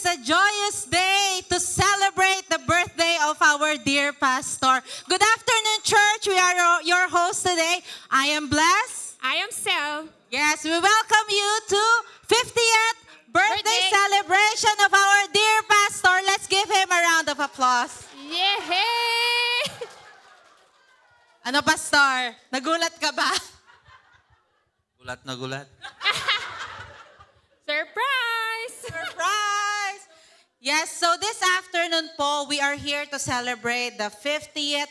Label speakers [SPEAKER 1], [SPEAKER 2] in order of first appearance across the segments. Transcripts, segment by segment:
[SPEAKER 1] is a joyous day to celebrate the birthday of our dear pastor. Good afternoon, church. We are your hosts today. I am Bless.
[SPEAKER 2] I am Sel.
[SPEAKER 1] Yes, we welcome you to 50th birthday celebration of our dear pastor. Let's give him a round of applause.
[SPEAKER 2] Yay!
[SPEAKER 1] Ano, pastor? Nagulat ka ba?
[SPEAKER 3] Gulat na gulat.
[SPEAKER 2] Surprise!
[SPEAKER 1] Surprise! Yes, so this afternoon po, we are here to celebrate the 50th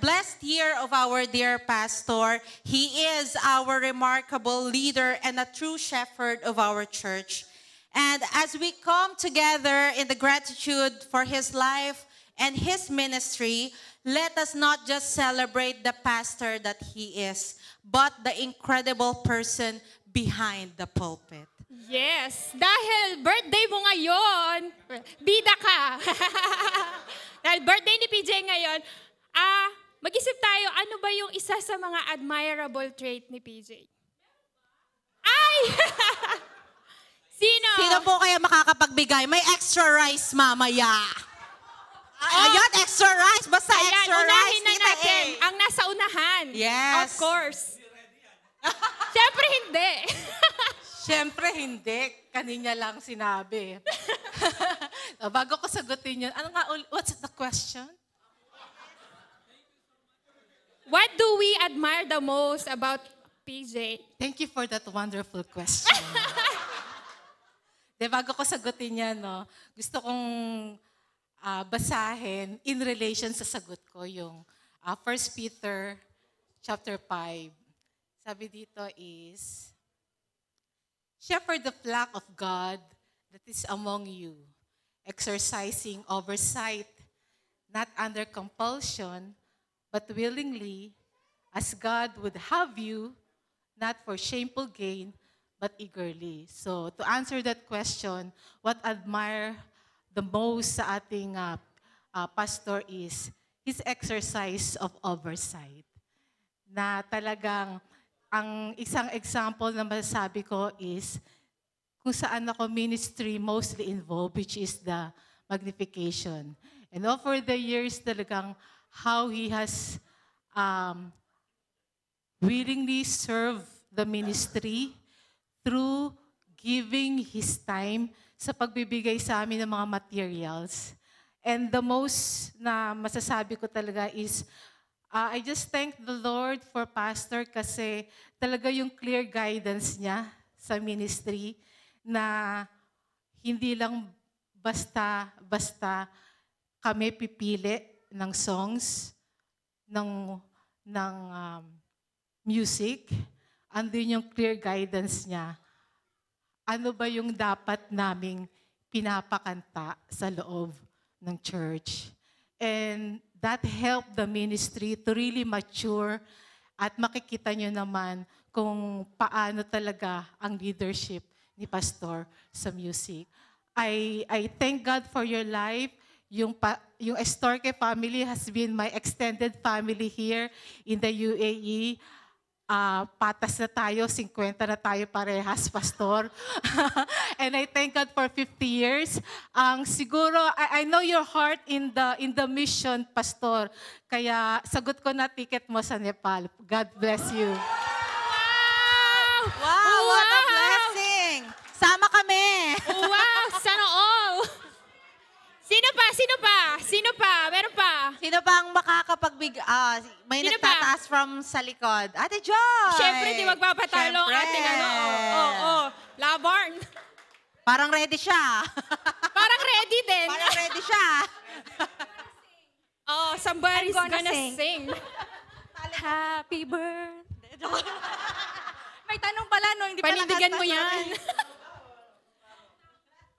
[SPEAKER 1] blessed year of our dear pastor. He is our remarkable leader and a true shepherd of our church. And as we come together in the gratitude for his life and his ministry, let us not just celebrate the pastor that he is, but the incredible person behind the pulpit.
[SPEAKER 2] Yes, dahil birthday mo ngayon, bida ka. Dahil birthday ni PJ ngayon, mag-isip tayo, ano ba yung isa sa mga admirable trait ni PJ? Ay! Sino?
[SPEAKER 1] Sino po kaya makakapagbigay? May extra rice mamaya. Ayan, extra rice. Basta
[SPEAKER 2] Ayan,
[SPEAKER 1] extra rice.
[SPEAKER 2] unahin na
[SPEAKER 1] Tita
[SPEAKER 2] natin.
[SPEAKER 1] A.
[SPEAKER 2] Ang nasa unahan.
[SPEAKER 1] Yes.
[SPEAKER 2] Of course. Siyempre hindi.
[SPEAKER 4] Siyempre hindi. Kanina lang sinabi. Bago ko sagutin yun, what's the question?
[SPEAKER 2] What do we admire the most about PJ?
[SPEAKER 4] Thank you for that wonderful question. Bago ko sagutin yan, no, gusto kong basahin in relation sa sagot ko yung 1 Peter chapter 5. Sabi dito is, shepherd the flock of God that is among you, exercising oversight, not under compulsion, but willingly, as God would have you, not for shameful gain, but eagerly. So, to answer that question, what I admire the most sa ating pastor is his exercise of oversight. Na talagang, ang isang example na masasabi ko is kung saan ako ministry mostly involved, which is the magnification. And over the years talagang how he has willingly served the ministry through giving his time sa pagbibigay sa amin ng mga materials. And the most na masasabi ko talaga is, I just thank the Lord for Pastor kasi talaga yung clear guidance niya sa ministry na hindi lang basta kami pipili ng songs, ng music. Andun yung clear guidance niya. Ano ba yung dapat naming pinapakanta sa loob ng church? And that helped the ministry to really mature at makikita nyo naman kung paano talaga ang leadership ni Pastor sa music. I thank God for your life. Yung Estorque family has been my extended family here in the UAE. Patas na tayo, 50 na tayo parehas, Pastor. And I thank God for 50 years. Siguro, I know your heart in the mission, Pastor. Kaya sagot ko na ticket mo sa Nepal. God bless you.
[SPEAKER 1] Wow, what a blessing! Sama kami!
[SPEAKER 2] Wow, sana all! Sino pa? Meron pa?
[SPEAKER 1] Sino pa ang makakapagbigay? May
[SPEAKER 2] Sino
[SPEAKER 1] nagtataas from sa likod. Ate Joy!
[SPEAKER 2] Siyempre, di magpapatalo ang
[SPEAKER 1] Siyempre.
[SPEAKER 2] ating Labarn.
[SPEAKER 1] Parang ready siya.
[SPEAKER 2] Parang ready din.
[SPEAKER 1] Parang ready siya.
[SPEAKER 2] Somebody's
[SPEAKER 5] I'm gonna
[SPEAKER 2] gonna sing.
[SPEAKER 5] Happy birthday. May tanong pala, no? Hindi pa
[SPEAKER 2] Panindigan mo
[SPEAKER 5] nakataas.
[SPEAKER 2] yan.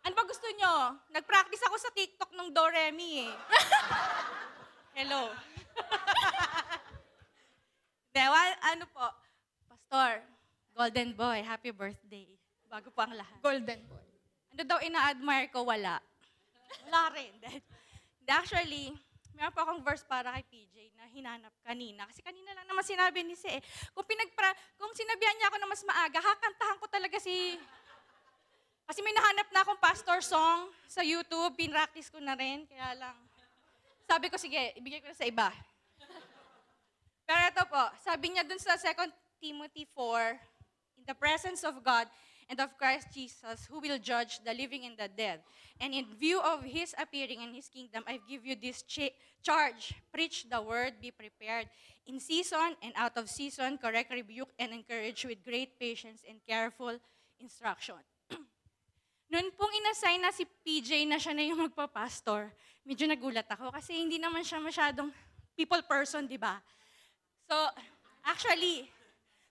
[SPEAKER 5] Ano ba gusto nyo? Nag-practice ako sa TikTok ng Do-Re-Mi eh. Hello. Ano po? Pastor, Golden Boy, happy birthday. Bago po ang lahat.
[SPEAKER 2] Golden boy.
[SPEAKER 5] Ano daw ina-admire ko? Wala. Wala rin. Actually, meron pa akong verse para kay PJ na hinanap kanina. Kasi kanina lang naman sinabi ni Si eh. Kung sinabihan niya ako na mas maaga, hakantahan ko talaga si Kasi may nahanap na akong pastor song sa YouTube, pinractice ko na rin, kaya lang. Sabi ko, sige, ibigay ko na sa iba. Pero ito po, sabi niya dun sa 2 Timothy 4, in the presence of God and of Christ Jesus, who will judge the living and the dead. And in view of His appearing in His kingdom, I give you this charge. Preach the word, be prepared. In season and out of season, correct, rebuke, and encourage with great patience and careful instruction. Noon pong inassign na si PJ na siya na yung magpapastor, medyo nagulat ako kasi hindi naman siya masyadong people person, di ba? So, actually,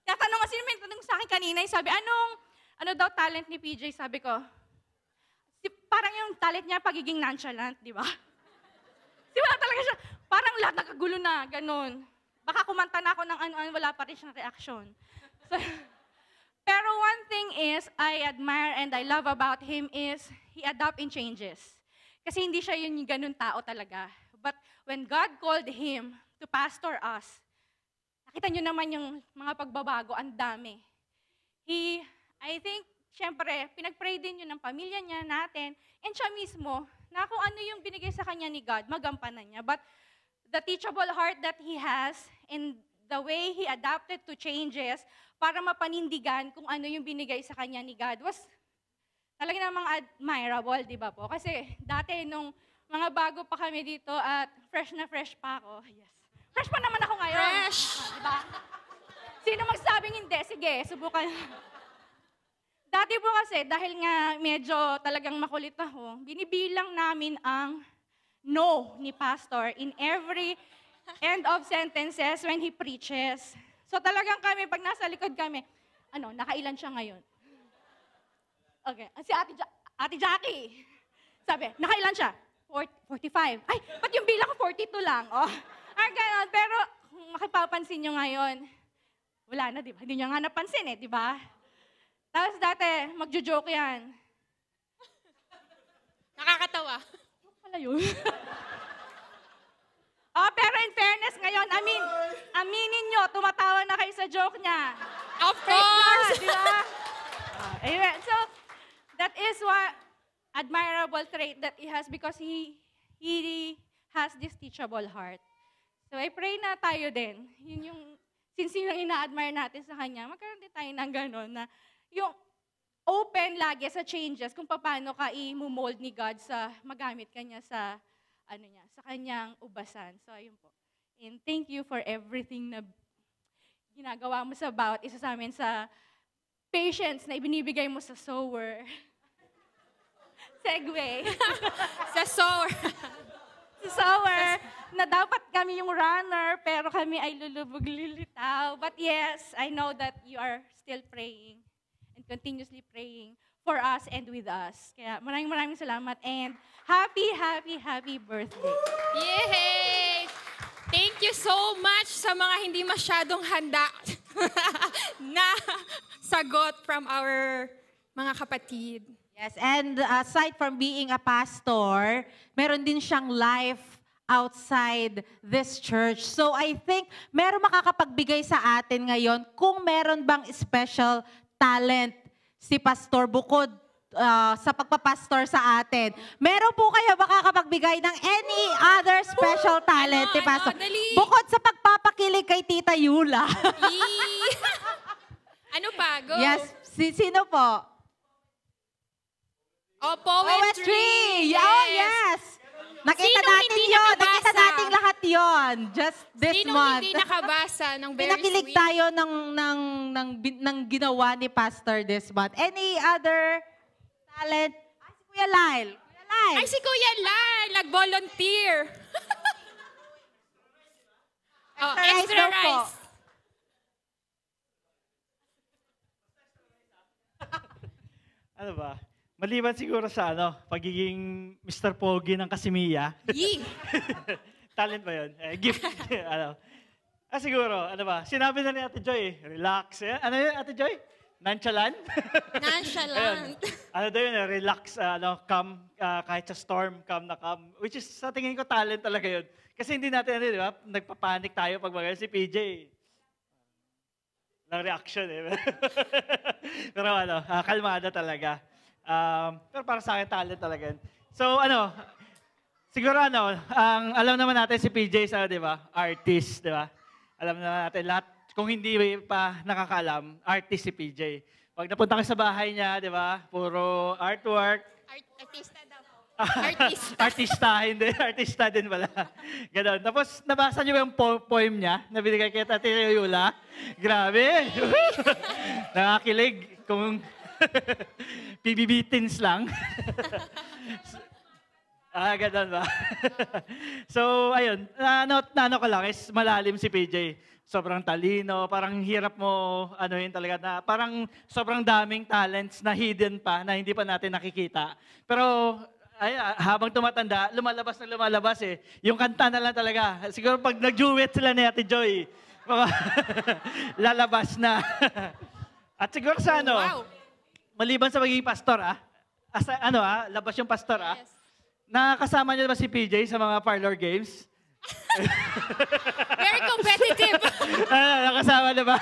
[SPEAKER 5] tatanong kasi may tanong sa akin kanina, sabi, ano daw talent ni PJ? Sabi ko, parang yung talent niya pagiging nonchalant, di ba? Di ba talaga siya, parang lahat nakagulo na, ganun. Baka kumanta na ako ng ano-ano, wala pa rin siyang reaction. So, pero one thing is, I admire and I love about him is, he adapt and changes. Kasi hindi siya yung ganun tao talaga. But when God called him to pastor us, nakita nyo naman yung mga pagbabago, ang dami. I think, syempre, pinag-pray din yun ng pamilya niya, natin, and siya mismo, na kung ano yung binigay sa kanya ni God, magampanan niya. But the teachable heart that he has, and the way he adapted to changes, para mapanindigan kung ano yung binigay sa kanya ni God, was talaga namang admirable, di ba po? Kasi dati, nung mga bago pa kami dito at fresh na fresh pa ako, yes. Fresh pa naman ako ngayon.
[SPEAKER 2] Fresh!
[SPEAKER 5] Di ba? Sino magsabing hindi? Sige, subukan. Dati po kasi, dahil nga medyo talagang makulit ako, binibilang namin ang no ni pastor in every end of sentences when he preaches. So talagang kami, pag nasa likod kami, nakailan siya ngayon? Okay, si Ate Jackie, sabi, nakailan siya? 45. Ay, ba't yung bilang ko 42 lang? Oh. Ganun. Pero kung makipapansin nyo ngayon, wala na, di ba? Hindi nyo nga napansin di ba? Tapos dati, magjo-joke yan.
[SPEAKER 2] Nakakatawa.
[SPEAKER 5] Wala yun. Pero in fairness ngayon, aminin nyo, tumatawa na kayo sa joke niya.
[SPEAKER 2] Of course!
[SPEAKER 5] Di ba? Amen. So, that is one admirable trait that he has because he has this teachable heart. So, I pray na tayo din. Yun yung, since yun ang ina-admire natin sa kanya, magkaroon din tayo ng gano'n na yung open lagi sa changes kung paano ka i-mold ni God sa magamit kanya sa sa kanyang ubasan. So, ayun po. And thank you for everything na ginagawa mo sa bawat isa sa amin sa patience na ibinibigay mo sa sower. Segue.
[SPEAKER 2] Sa sower.
[SPEAKER 5] Sa sower, na dapat kami yung runner, pero kami ay lulubog lilitaw. But yes, I know that you are still praying and continuously praying for us and with us. Kaya maraming salamat and happy birthday.
[SPEAKER 2] Yay! Thank you so much sa mga hindi masyadong handa na sagot from our mga kapatid.
[SPEAKER 1] Yes, and aside from being a pastor, meron din siyang life outside this church. So I think meron makakapagbigay sa atin ngayon kung meron bang special talent si pastor bukod sa pagpapastor sa atin. Meron po kayo makakapagbigay ng any other special talent ni pastor?
[SPEAKER 2] Dali.
[SPEAKER 1] Bukod sa pagpapakilig kay Tita Yula.
[SPEAKER 2] Ano pa? Go.
[SPEAKER 1] Yes, sino po?
[SPEAKER 2] Oh, poetry.
[SPEAKER 1] Yes. Oh, yes. Nakita
[SPEAKER 2] Sino
[SPEAKER 1] natin
[SPEAKER 2] hindi
[SPEAKER 1] yun.
[SPEAKER 2] nakabasa?
[SPEAKER 1] Nakita natin lahat yon just this
[SPEAKER 2] Sino
[SPEAKER 1] month.
[SPEAKER 2] hindi nakabasa ng very
[SPEAKER 1] Pinakilig
[SPEAKER 2] sweet?
[SPEAKER 1] tayo ng ginawa ni Pastor this month. Any other talent? Si Kuya Lyle. Kuya Lyle.
[SPEAKER 2] Ay, si Kuya Lyle, nag-volunteer. Extra
[SPEAKER 1] daw po.
[SPEAKER 2] rice.
[SPEAKER 6] Ano ba? Maliban siguro sa pagiging Mr. Pogi ng Casimiya.
[SPEAKER 2] Yee.
[SPEAKER 6] Talent ba yun? Gift. Siguro, sinabi na ni Ate Joy, relax. Ano yun, Ate Joy? Nonchalant?
[SPEAKER 2] Nonchalant.
[SPEAKER 6] Daw yun, relax, calm, kahit sa storm, calm na calm. Which is, sa tingin ko, talent talaga yun. Kasi hindi natin, di ba, nagpapanik tayo pag si PJ. Walang reaction Pero kalmada talaga. Pero para sa akin, talent talaga yun. So, siguro ang alam naman natin si PJ sa, di ba, artist, di ba? Alam naman natin lahat, kung hindi pa nakakaalam, artist si PJ. Pag napunta ka sa bahay niya, di ba, puro artwork.
[SPEAKER 2] Artista daw. Artista.
[SPEAKER 6] Artista din pala. Ganon. Tapos, nabasa niyo ba yung poem niya na binigay kay Tati Yula? Grabe! Nakakilig. Kung PBB teens lang. Ganon ba? So, ayun. Nano ko lang is malalim si PJ. Sobrang talino, parang hirap mo, yun talaga na, parang sobrang daming talents na hidden pa, na hindi pa natin nakikita. Pero, habang tumatanda, lumalabas eh. Yung kanta na lang talaga. Siguro pag nag-duet sila ni Ate Joy, lalabas na. At siguro sa
[SPEAKER 2] Wow.
[SPEAKER 6] maliban sa magiging pastor, labas yung pastor,
[SPEAKER 2] Yes.
[SPEAKER 6] nakasama niyo ba si PJ sa mga parlor games?
[SPEAKER 2] Very competitive.
[SPEAKER 6] Nakasama na ba?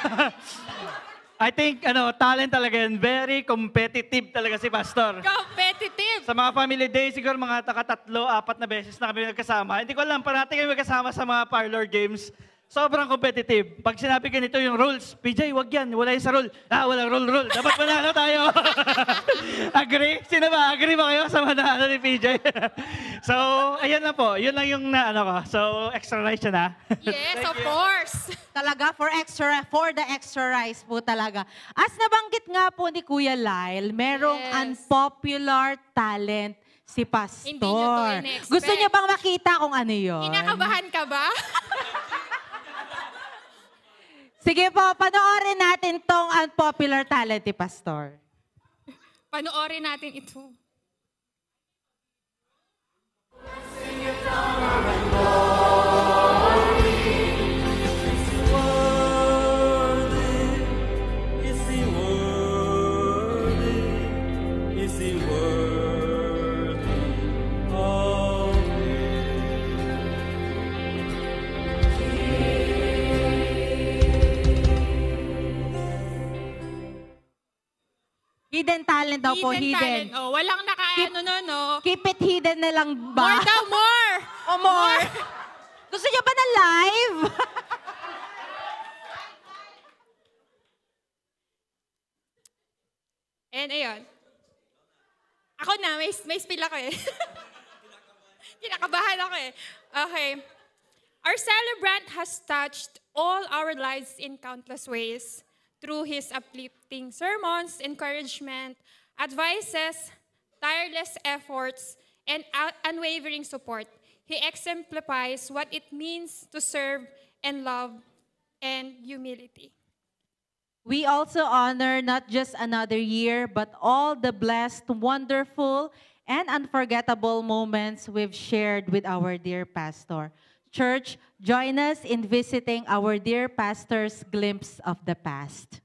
[SPEAKER 6] I think, talent talaga yan. Very competitive talaga si Pastor.
[SPEAKER 2] Competitive.
[SPEAKER 6] Sa mga family day, siguro mga 3, 4 na beses na kami nagkasama. Hindi ko alam, parati kami magkasama sa mga parlor games. Sobrang competitive. Pag sinabi ganito yung rules, PJ, wag yan. Wala yung sa rule. Walang rule. Dapat manalo tayo. Agree? Sino ba? Agree ba kayo sa manalo ni PJ? So, ayan na po. Yun lang yung ko. So, extra rice siya na.
[SPEAKER 2] Yes, of course.
[SPEAKER 1] Talaga for the extra rice po talaga. As nabanggit nga po ni Kuya Lyle, merong
[SPEAKER 2] Yes.
[SPEAKER 1] unpopular talent si Pastor.
[SPEAKER 2] Hindi nyo to in-expect.
[SPEAKER 1] Gusto niyo bang makita kung ano yun?
[SPEAKER 2] Kinakabahan ka ba?
[SPEAKER 1] Sige po, panoorin natin tong unpopular talent ni Pastor.
[SPEAKER 2] Panoorin natin ito.
[SPEAKER 1] Hidden talent daw po,
[SPEAKER 2] Talent.
[SPEAKER 1] hidden.
[SPEAKER 2] Oh, walang no.
[SPEAKER 1] Keep it hidden na lang ba?
[SPEAKER 2] More daw, more!
[SPEAKER 1] O more? Gusto niyo ba na live?
[SPEAKER 2] And ayun. Ako na, may spill ako eh. Kinakabahan ako eh. Okay. Our celebrant has touched all our lives in countless ways through his uplifting sermons, encouragement, advices, tireless efforts, and unwavering support. He exemplifies what it means to serve and love and humility.
[SPEAKER 1] We also honor not just another year, but all the blessed, wonderful, and unforgettable moments we've shared with our dear pastor. Church, join us in visiting our dear pastor's glimpse of the past.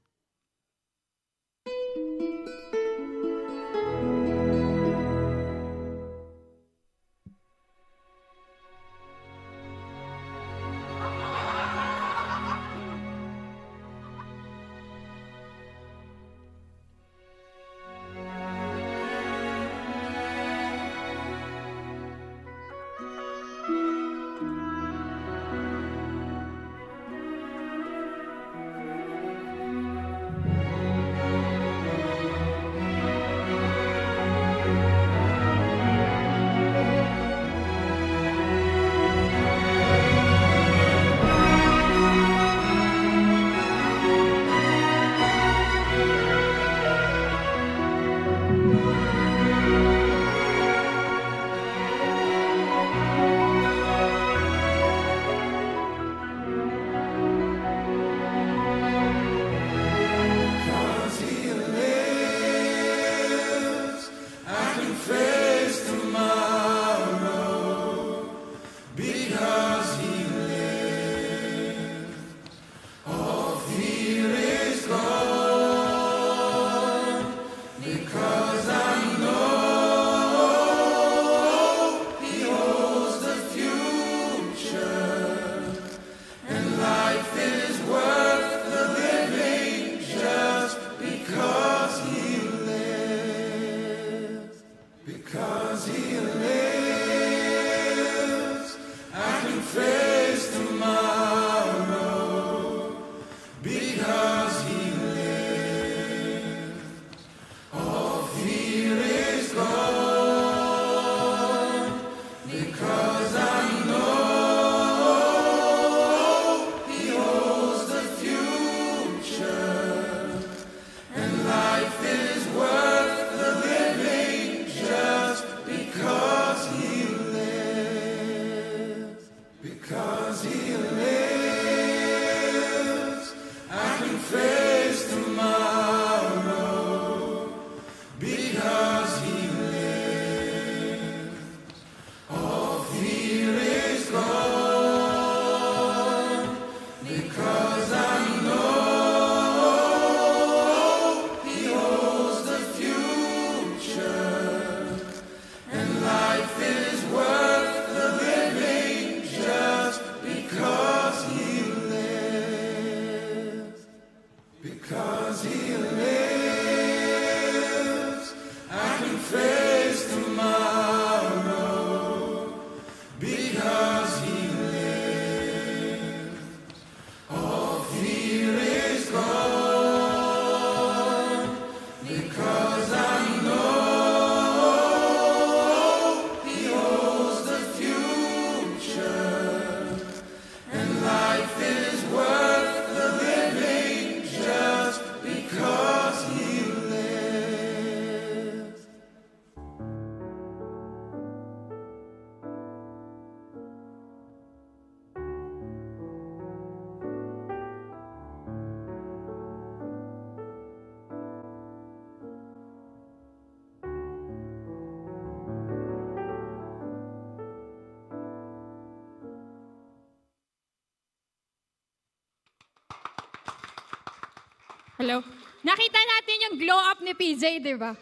[SPEAKER 2] Hello? Nakita natin yung glow up ni PJ, di ba?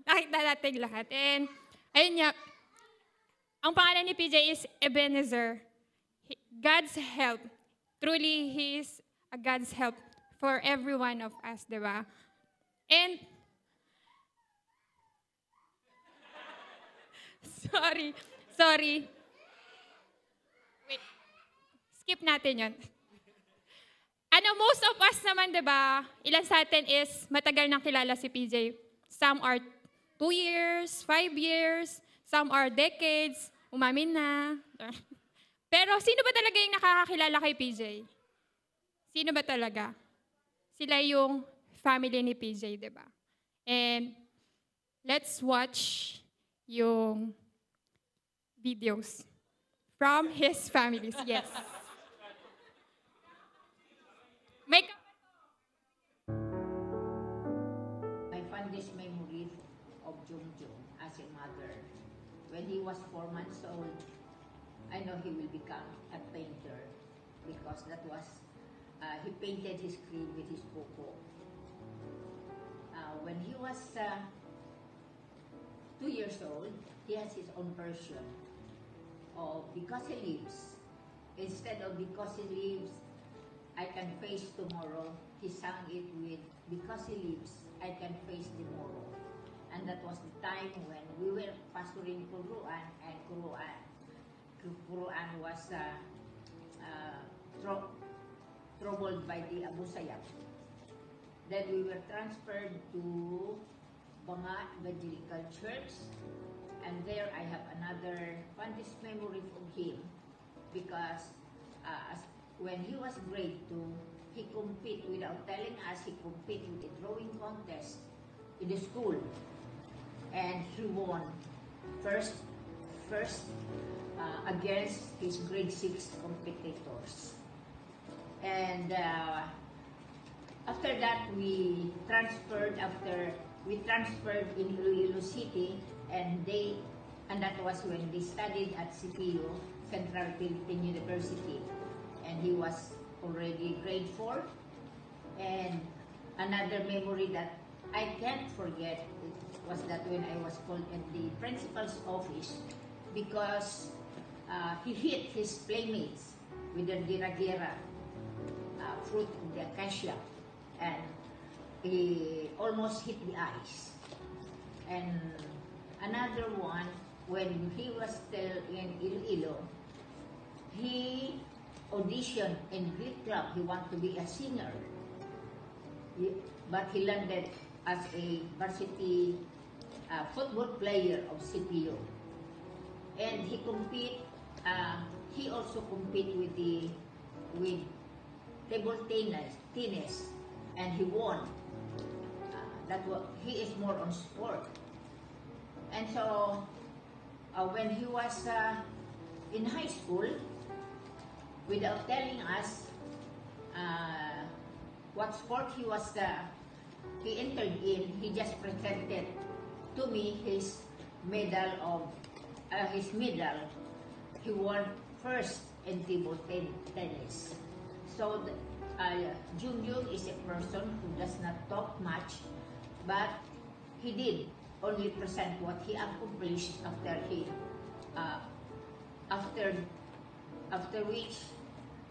[SPEAKER 2] Nakita natin lahat. And, ayun nga, ang pangalan ni PJ is Ebenezer. God's help. Truly, He is a God's help for every one of us, di ba? And, sorry. Wait, skip natin yun. Most of us naman, di ba, ilan sa atin is matagal nang kilala si PJ. Some are 2 years, 5 years, some are decades, umamin na. Pero sino ba talaga yung nakakakilala kay PJ? Sino ba talaga? Sila yung family ni PJ, di ba? And let's watch yung videos from his families. Yes.
[SPEAKER 7] My fondest memory of Jungjung as a mother. When he was 4 months old, I know he will become a painter because that was, he painted his screen with his coco. When he was 2 years old, he has his own version of Because He Lives. Instead of Because He Lives, I Can Face Tomorrow, he sang it with Because He Lives, I Can Face Tomorrow. And that was the time when we were pastoring Quruan, and Quruan was troubled by the Abu Sayyaf. Then we were transferred to Banga Evangelical Church, and there I have another fondest memory from him because when he was grade 2, he compete without telling us. He compete with a drawing contest in the school, and he won first against his grade 6 competitors. And after that, we transferred in Iloilo City, and that was when they studied at CPU, Central Philippine University. And he was already grade 4. And another memory that I can't forget was that when I was called at the principal's office because he hit his playmates with the diragera, fruit of the acacia, and he almost hit the eyes. And another one, when he was still in Iloilo, he auditioned in Greek Club. He wanted to be a singer, but he landed as a varsity football player of CPU. And he also compete with table tennis, and he won. He is more on sport. And so when he was in high school, without telling us what sport he entered in, he just presented to me his medal. He won first in table tennis. So Jungjung is a person who does not talk much, but he did only present what he accomplished after which,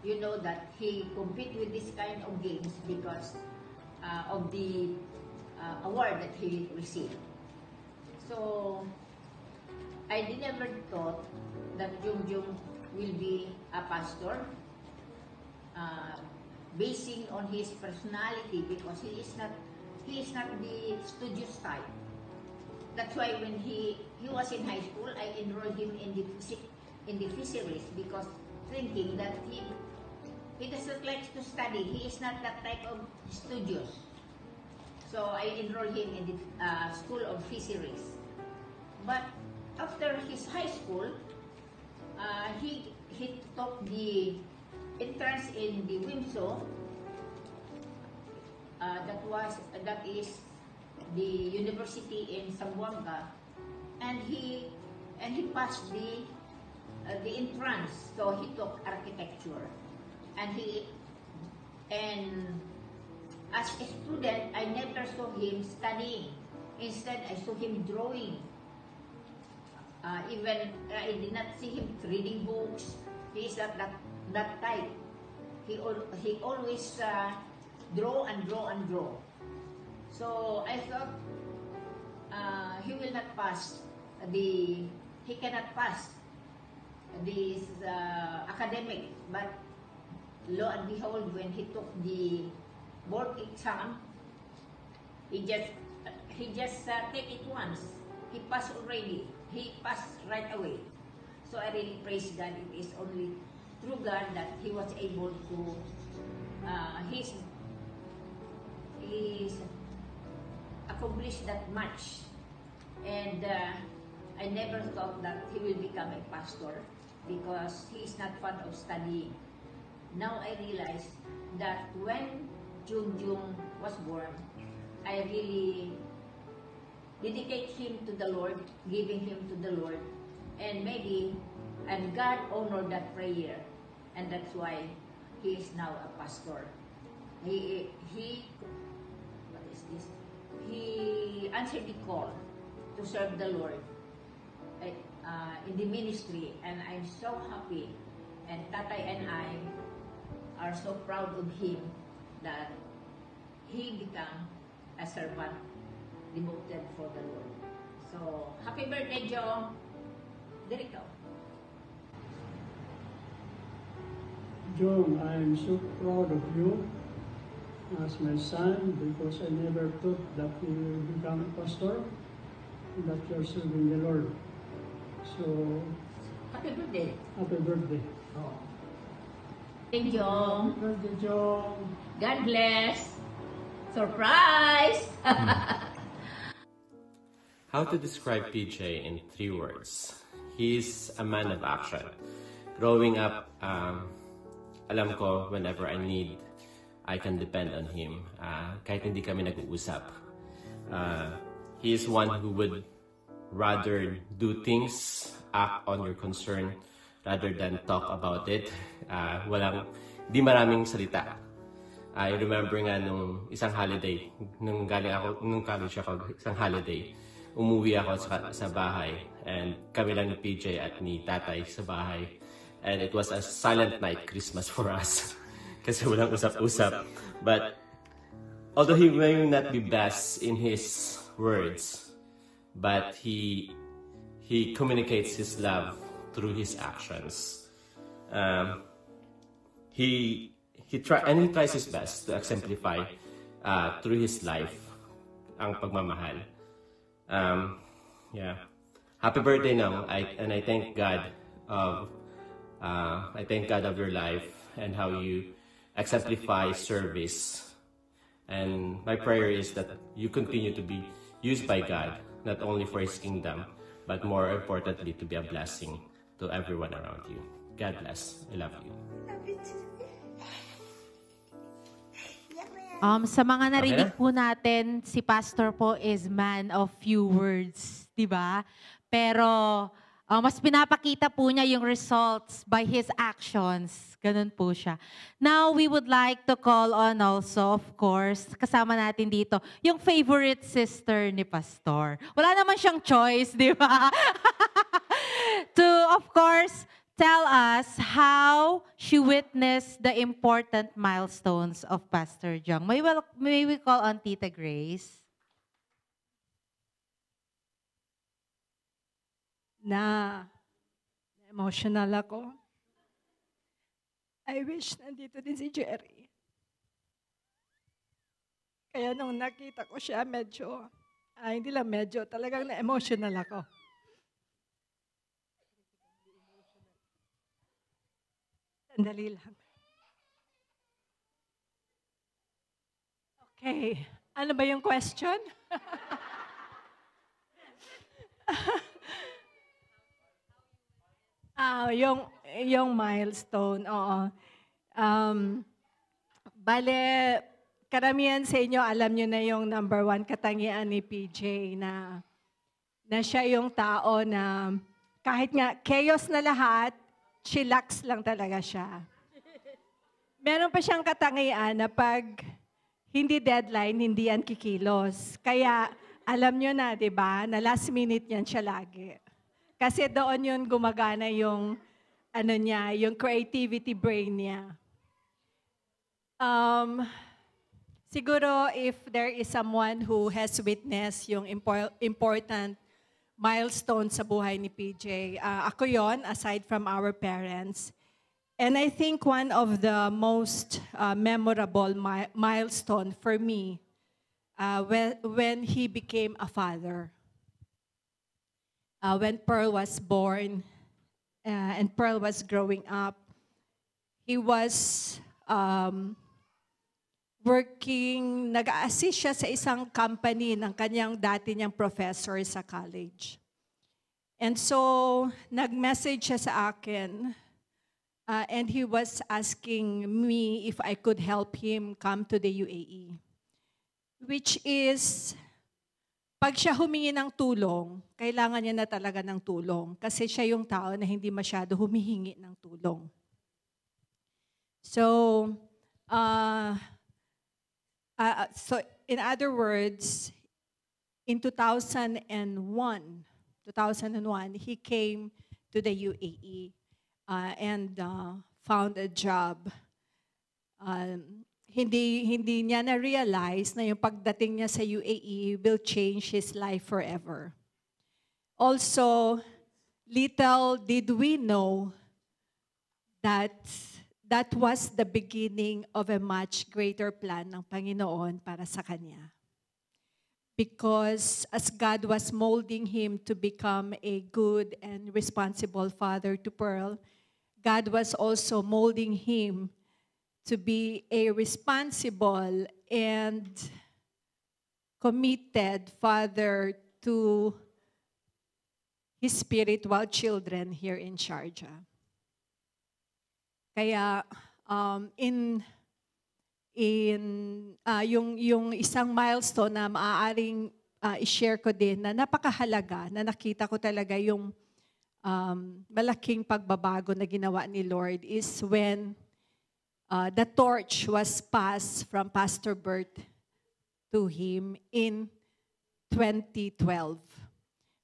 [SPEAKER 7] you know that he compete with this kind of games because of the award that he received. So I never thought that Jungjung will be a pastor, basing on his personality, because he is not the studious type. That's why when he was in high school, I enrolled him in the fisheries because thinking that he doesn't like to study. He is not that type of studious. So I enrolled him in the School of Fisheries. But after his high school, he took the entrance in the WIMSO. That is the university in Zamboanga, and he passed the entrance. So he took architecture, and As a student, I never saw him studying. Instead, I saw him drawing. Even I did not see him reading books. He is not that type. He always draw and draw and draw. So I thought he will not pass he cannot pass this academic. But lo and behold, when he took the board exam, he just take it once. He passed already. He passed right away. So I really praise God. It is only through God that he was able to he's accomplished that much. And I never thought that he will become a pastor because he is not fond of studying. Now I realize that when Junjung was born, I really dedicate him to the Lord, giving him to the Lord, and God honored that prayer, and that's why he is now a pastor. He what is this? He answered the call to serve the Lord in the ministry, and I'm so happy, and Tatay and I are so proud of him that he became a servant devoted for the Lord. So, happy birthday, Joe. There you go.
[SPEAKER 8] John, I am so proud of you as my son because I never thought that you will become a pastor and that you are serving the Lord. So,
[SPEAKER 7] Happy birthday.
[SPEAKER 8] happy birthday.
[SPEAKER 7] Thank you.
[SPEAKER 8] Happy birthday, John.
[SPEAKER 7] God bless. Surprise!
[SPEAKER 9] How to describe PJ in 3 words? He's a man of action. Growing up, alam ko whenever I need, I can depend on him. Kahit hindi kami nag-uusap. He is one who would rather do things, act on your concern, rather than talk about it. Di maraming salita. I remember nga nung isang holiday, nung college ako, isang holiday, umuwi ako sa bahay, and kami lang ni PJ at ni Tatay sa bahay. And it was a silent night Christmas for us. Kasi walang usap-usap. But although he may not be best in his words, but he communicates his love through his actions. He tries his best to exemplify through his life ang pagmamahal. Happy birthday now, and I thank God of your life and how you exemplify service. And my prayer is that you continue to be used by God, not only for His kingdom, but more importantly, to be a blessing to everyone around you. God bless. I love you.
[SPEAKER 1] Sa mga narinig po natin, si Pastor po is man of few words, di ba? Pero mas pinapakita po niya yung results by his actions. Ganun po siya. Now, we would like to call on also, of course, kasama natin dito, yung favorite sister ni Pastor. Wala naman siyang choice, di ba? To, of course, tell us how she witnessed the important milestones of Pastor Jung. May we call on Tita Grace?
[SPEAKER 10] Emotional ako. I wish nandito din si Jerry. Kaya nung nakita ko siya, hindi lang medyo, talagang na-emotional ako. Sandali lang. Okay. Ano ba yung question? Yung milestone, oo. Bale, karamihan sa inyo, alam nyo na yung number 1 katangian ni PJ na siya yung tao na kahit nga chaos na lahat, chillax lang talaga siya. Meron pa siyang katangian na pag hindi deadline, hindi yan kikilos. Kaya alam nyo na, di ba, na last minute yan siya lagi. Kasi doon yun gumagana yung, ano niya, yung creativity brain niya. Siguro if there is someone who has witnessed yung important milestone sa buhay ni PJ, ako yon aside from our parents. And I think one of the most memorable milestone for me when he became a father. When Pearl was born and Pearl was growing up, he was working, nag-assist siya sa isang company ng kanyang dati niyang professor sa college. And so, nag-message siya sa akin, and he was asking me if I could help him come to the UAE. Which is, pag siya humingi ng tulong, kailangan niya na talaga ng tulong kasi siya yung tao na hindi masyado humihingi ng tulong. So, so in other words, in 2001, he came to the UAE and found a job. Hindi niya na-realize na yung pagdating niya sa UAE will change his life forever. Also, little did we know that that was the beginning of a much greater plan ng Panginoon para sa kanya. Because as God was molding him to become a good and responsible father to Pearl, God was also molding him to be a responsible and committed father to his spiritual children here in Sharjah. Kaya yung isang milestone na maaaring i-share ko din na napakahalaga, na nakita ko talaga yung malaking pagbabago na ginawa ni Lord is when the torch was passed from Pastor Bert to him in 2012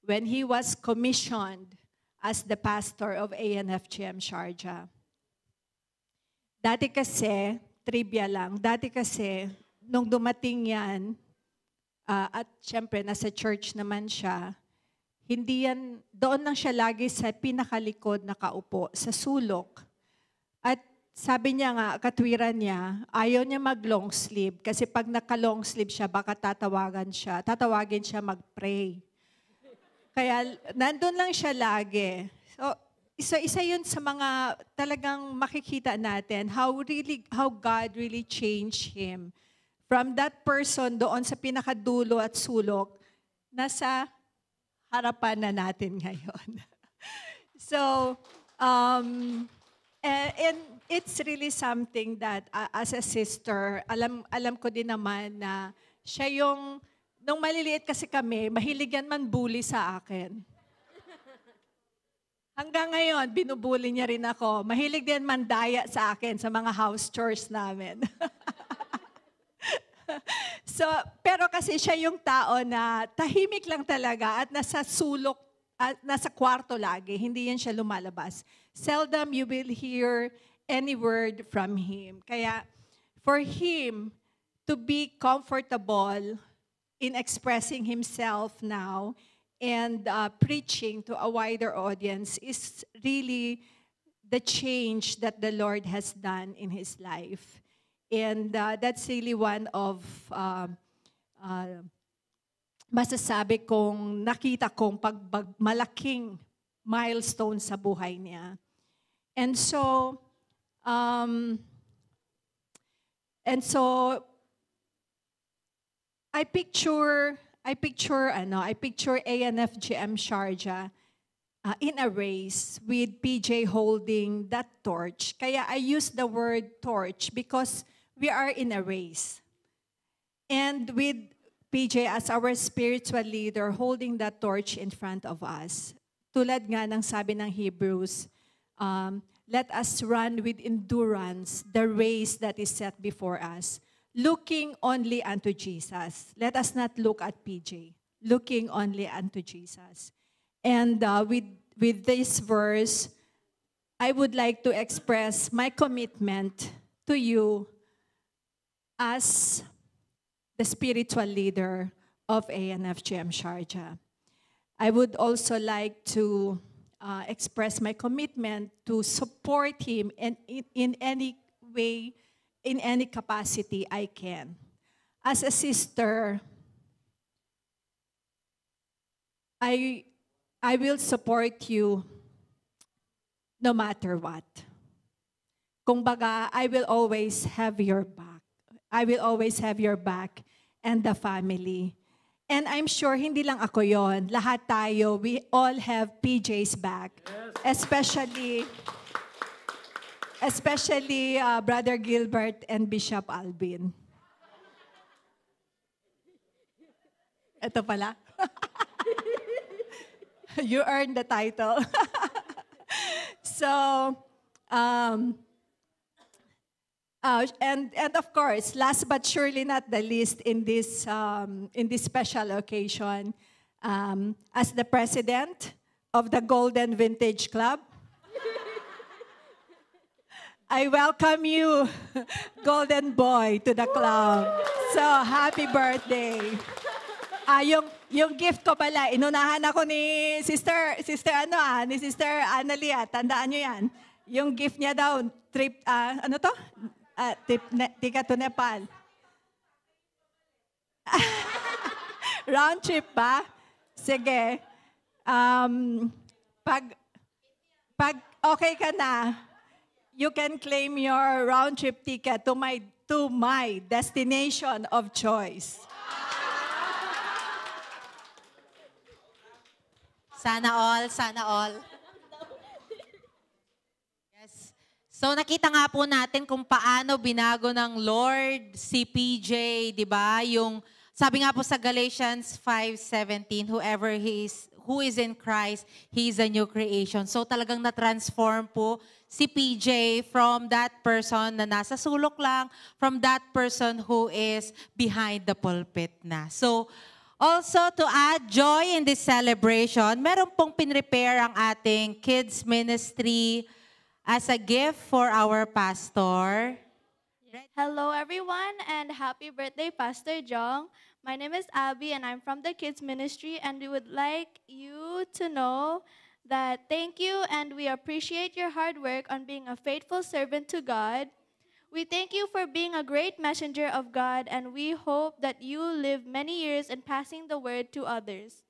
[SPEAKER 10] when he was commissioned as the pastor of ANFGM Sharjah. Dati kasi, trivia lang, dati kasi, nung dumating yan, at syempre nasa church naman siya, hindi yan, doon lang siya lagi sa pinakalikod nakaupo, sa sulok. At sabi niya nga, katwiran niya, ayaw niya mag-long sleeve kasi pag naka-long sleeve siya, baka tatawagin siya mag-pray. Kaya nandun lang siya lagi. So, isa yun sa mga talagang makikita natin how God really changed him. From that person doon sa pinakadulo at sulok, nasa harapan na natin ngayon. So, and it's really something that as a sister, alam ko din naman na siya yung, nung maliliit kasi kami, mahilig yan man bully sa akin. Hanggang ngayon, binubuli niya rin ako. Mahilig din mandaya sa akin sa mga house chores namin. So, pero kasi siya yung tao na tahimik lang talaga at nasa sulok, at nasa kwarto lagi. Hindi yan siya lumalabas. Seldom you will hear any word from him. Kaya, for him to be comfortable in expressing himself now, and preaching to a wider audience is really the change that the Lord has done in his life. And that's really one of masasabi kong nakita kong malaking milestone sa buhay niya. And so I picture ANFGM Sharjah in a race with PJ holding that torch. Kaya I use the word torch because we are in a race. And with PJ as our spiritual leader holding that torch in front of us. Tulad nga ng sabi ng Hebrews, let us run with endurance the race that is set before us, looking only unto Jesus. Let us not look at PJ, looking only unto Jesus. And with this verse, I would like to express my commitment to you as the spiritual leader of ANFGM Sharjah. I would also like to express my commitment to support him in any way, in any capacity I can. As a sister, I will support you no matter what. Kung baga, I will always have your back. I will always have your back and the family. And I'm sure hindi lang ako yon. Lahat tayo, we all have PJ's back. Yes. Especially Brother Gilbert and Bishop Alvin. Ito pala. You earned the title. So, and of course, last but surely not the least in this special occasion, as the president of the Golden Vintage Club, I welcome you, Golden Boy, to the club. So, happy birthday. Yung gift ko pala, inunahan ako ni Sister Analia, tandaan nyo yan. Yung gift niya daw, trip, ticket to Nepal. Round trip ba? Sige. Pag okay ka na, you can claim your round trip ticket to my destination of choice.
[SPEAKER 1] Sana all, sana all. Yes. So nakita nga po natin kung paano binago ng Lord si PJ, di ba? Yung sabi nga po sa Galatians 5:17, who is in Christ, he is a new creation. So talagang na-transform po si PJ from that person na nasa sulok lang, from that person who is behind the pulpit na. So also, to add joy in this celebration, meron pong pinrepare ang ating kids ministry as a gift for our pastor.
[SPEAKER 11] Hello everyone and happy birthday Pastor Jong. My name is Abby and I'm from the kids ministry and we would like you to know that thank you and we appreciate your hard work on being a faithful servant to God. We thank you for being a great messenger of God, and we hope that you live many years in passing the word to others.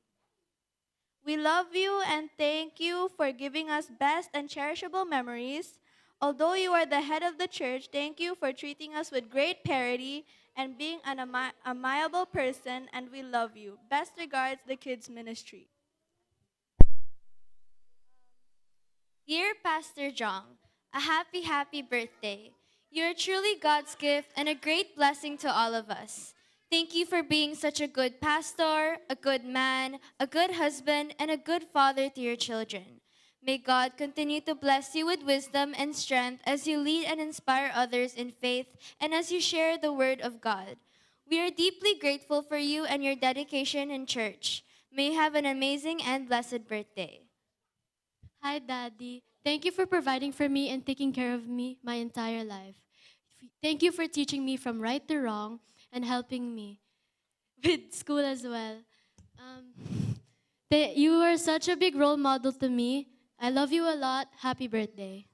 [SPEAKER 11] We love you and thank you for giving us best and cherishable memories. Although you are the head of the church, thank you for treating us with great purity and being an amiable person, and we love you. Best regards, the kids ministry.
[SPEAKER 12] Dear Pastor Jong, a happy, happy birthday. You're truly God's gift and a great blessing to all of us. Thank you for being such a good pastor, a good man, a good husband, and a good father to your children. May God continue to bless you with wisdom and strength as you lead and inspire others in faith and as you share the word of God. We are deeply grateful for you and your dedication in church. May you have an amazing and blessed birthday.
[SPEAKER 13] Hi, Daddy. Thank you for providing for me and taking care of me my entire life. Thank you for teaching me from right to wrong and helping me with school as well. You are such a big role model to me. I love you a lot. Happy birthday.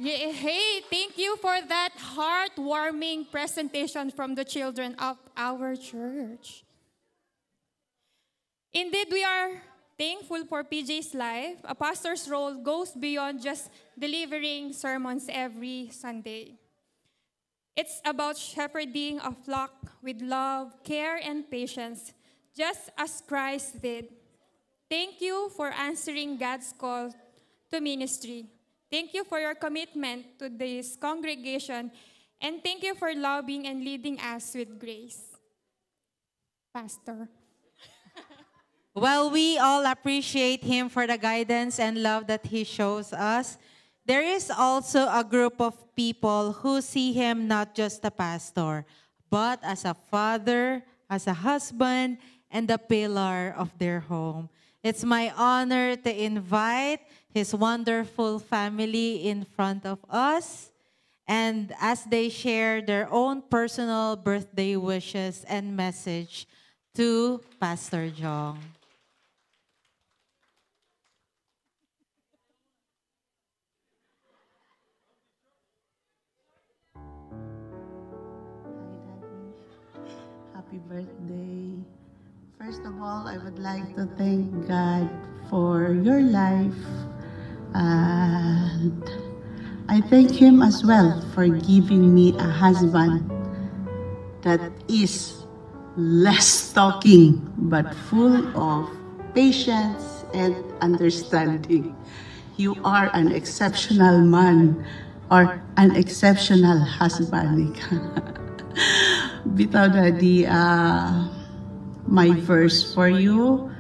[SPEAKER 2] Hey, thank you for that heartwarming presentation from the children of our church. Indeed, we are thankful for PJ's life. A pastor's role goes beyond just delivering sermons every Sunday. It's about shepherding a flock with love, care, and patience, just as Christ did. Thank you for answering God's call to ministry. Thank you for your commitment to this congregation, and thank you for loving and leading us with grace. Pastor.
[SPEAKER 1] Well, we all appreciate him for the guidance and love that he shows us. There is also a group of people who see him not just a pastor, but as a father, as a husband, and the pillar of their home. It's my honor to invite his wonderful family in front of us, and as they share their own personal birthday wishes and message to Pastor Jong.
[SPEAKER 14] Happy birthday. First of all, I would like to thank God for your life. And I thank Him as well for giving me a husband that is less talking but full of patience and understanding. You are an exceptional man or an exceptional husband. Bitaw Daddy, my verse for you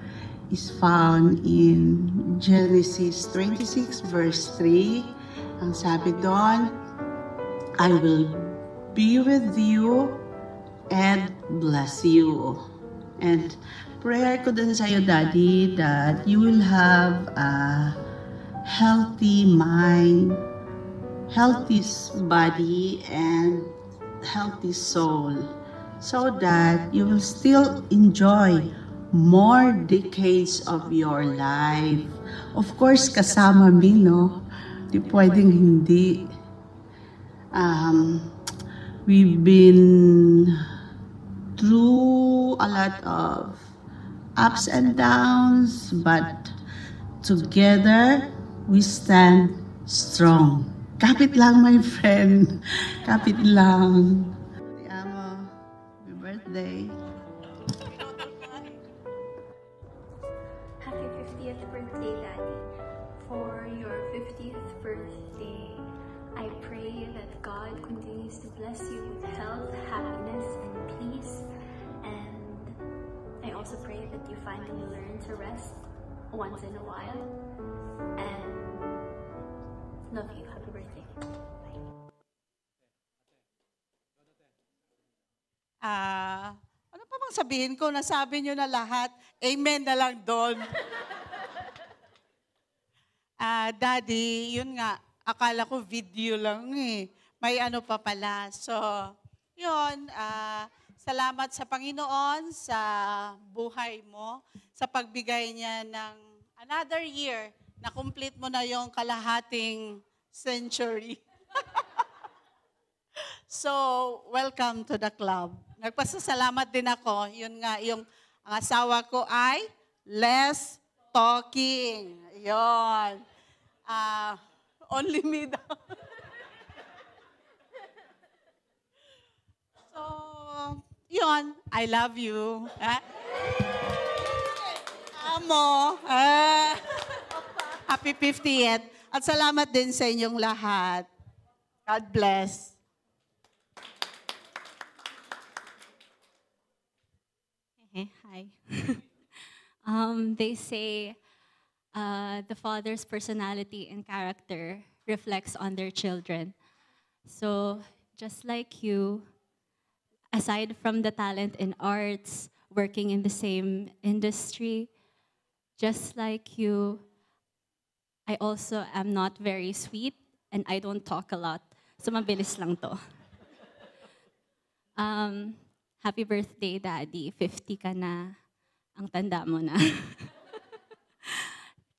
[SPEAKER 14] is found in Genesis 26 verse 3. Ang sabi doon, I will be with you and bless you. And prayer ko din sa'yo, Daddy, that you will have a healthy mind, healthy body, and healthy soul, so that you will still enjoy more decades of your life. Of course, kasama me, no? Di pwedeng hindi. We've been through a lot of ups and downs, but together we stand strong. Kapit lang, my friend. Kapit lang. Ti amo, happy birthday.
[SPEAKER 15] Happy 50th birthday, Daddy. For your 50th birthday, I pray that God continues to bless you with health, happiness, and peace. And I also pray that you finally learn to rest once in a while. And love you. Happy birthday.
[SPEAKER 14] Ano pa bang sabihin ko? Nasabi nyo na lahat. Amen na lang doon. Daddy, yun nga, akala ko video lang eh. May ano pa pala. So, yun, salamat sa Panginoon sa buhay mo, sa pagbigay niya ng another year na complete mo na yung kalahating century. So, welcome to the club. Nagpasasalamat din ako. Yun nga, yung ang asawa ko ay less talking. Yun. Only me daw. So, yun. I love you. Amo. Happy 50th. At salamat din sa inyong lahat. God bless.
[SPEAKER 16] Hi. They say the father's personality and character reflects on their children. So just like you, aside from the talent in arts, working in the same industry, just like you, I also am not very sweet and I don't talk a lot. So mabilis lang to. Happy birthday, Daddy. 50 ka na. Ang tanda mo na.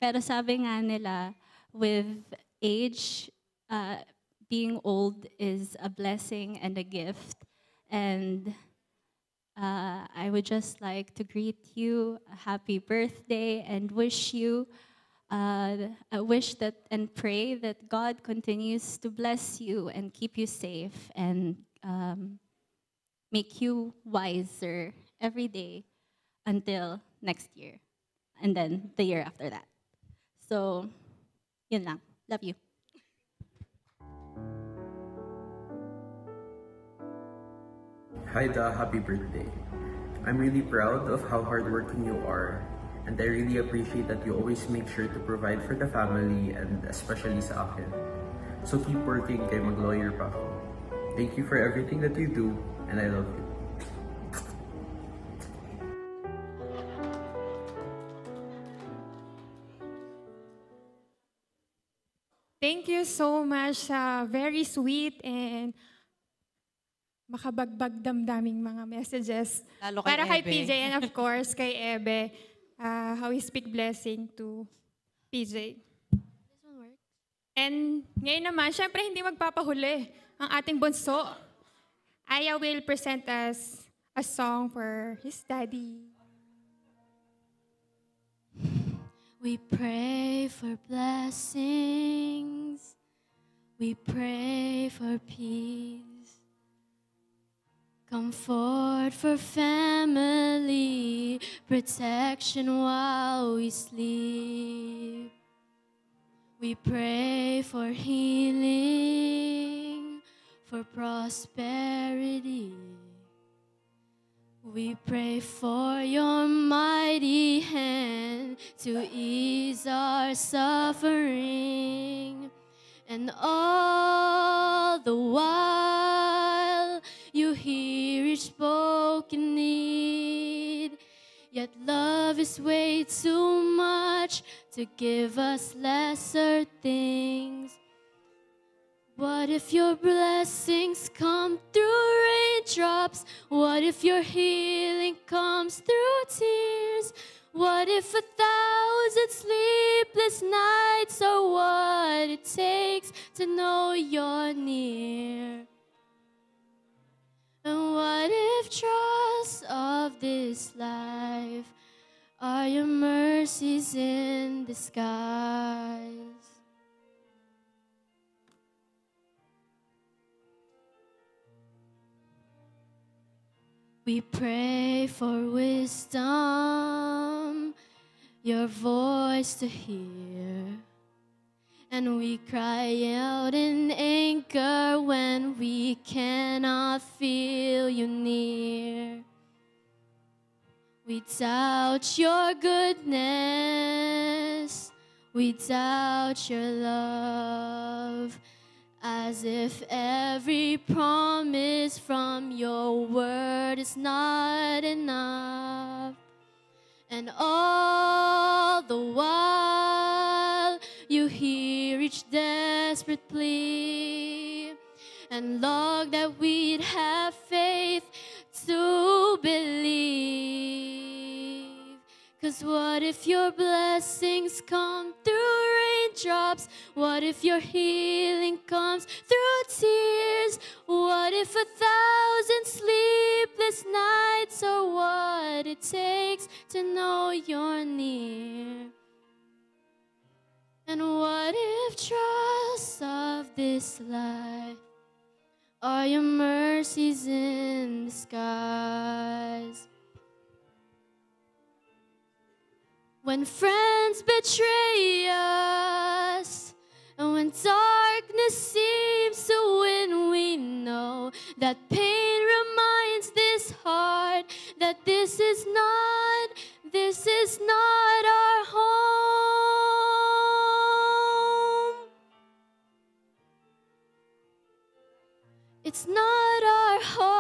[SPEAKER 16] Pero sabi nga nila, with age, being old is a blessing and a gift. And I would just like to greet you a happy birthday and wish you, wish that and pray that God continues to bless you and keep you safe and make you wiser every day until next year and then the year after that. So, yun lang. Love you.
[SPEAKER 17] Hi Da, happy birthday. I'm really proud of how hardworking you are, and I really appreciate that you always make sure to provide for the family and especially sa akin. So keep working kay mag-lawyer pa ako. Thank you for everything that you do, and I love you.
[SPEAKER 2] Thank you so much sa very sweet and makabagbag damdaming mga messages.
[SPEAKER 1] Lalo kay
[SPEAKER 2] Para kay
[SPEAKER 1] Ebe.
[SPEAKER 2] PJ and of course kay Ebe, how we speak blessing to PJ. And ngayon naman, syempre hindi magpapahuli ang ating bunso. Aya will present us a song for his daddy.
[SPEAKER 13] We pray for blessings. We pray for peace. Comfort for family. Protection while we sleep. We pray for healing. For prosperity. We pray for your mighty hand to ease our suffering. And all the while you hear each spoken need. Yet love is way too much to give us lesser things. What if your blessings come through raindrops? What if your healing comes through tears? What if 1,000 sleepless nights are what it takes to know you're near? And what if trust of this life are your mercies in disguise? We pray for wisdom, your voice to hear. And we cry out in anger when we cannot feel you near. We doubt your goodness, we doubt your love. As if every promise from your word is not enough. And all the while you hear each desperate plea and long that we'd have faith to believe. 'Cause what if your blessings come through raindrops? What if your healing comes through tears? What if 1,000 sleepless nights are what it takes to know you're near? And what if trust of this life are your mercies in disguise? When friends betray us, and when darkness seems to win, we know that pain reminds this heart that this is not our home. It's not our home.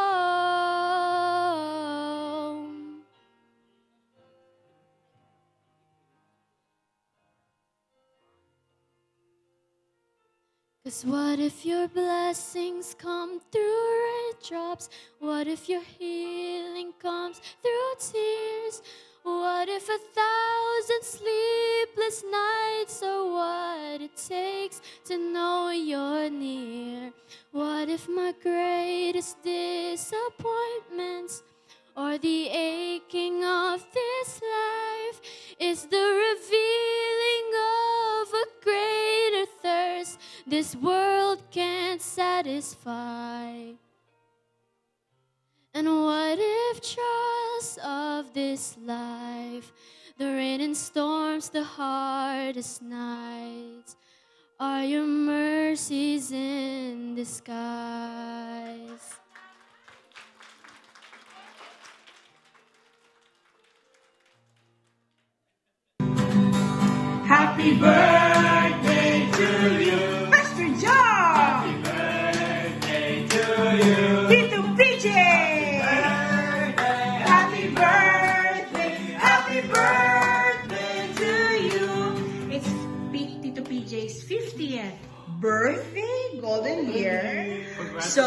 [SPEAKER 13] 'Cause what if your blessings come through raindrops? What if your healing comes through tears? What if 1,000 sleepless nights are what it takes to know you're near? What if my greatest disappointments or the aching of this life is the revealing of a greater thirst this world can't satisfy? And what if trials of this life, the rain and storms, the hardest nights, are your mercies in disguise?
[SPEAKER 18] Happy birthday to you, Pastor John. Happy birthday to you, Tito PJ. Happy birthday to you. It's Tito PJ's 50th birthday, golden year. So,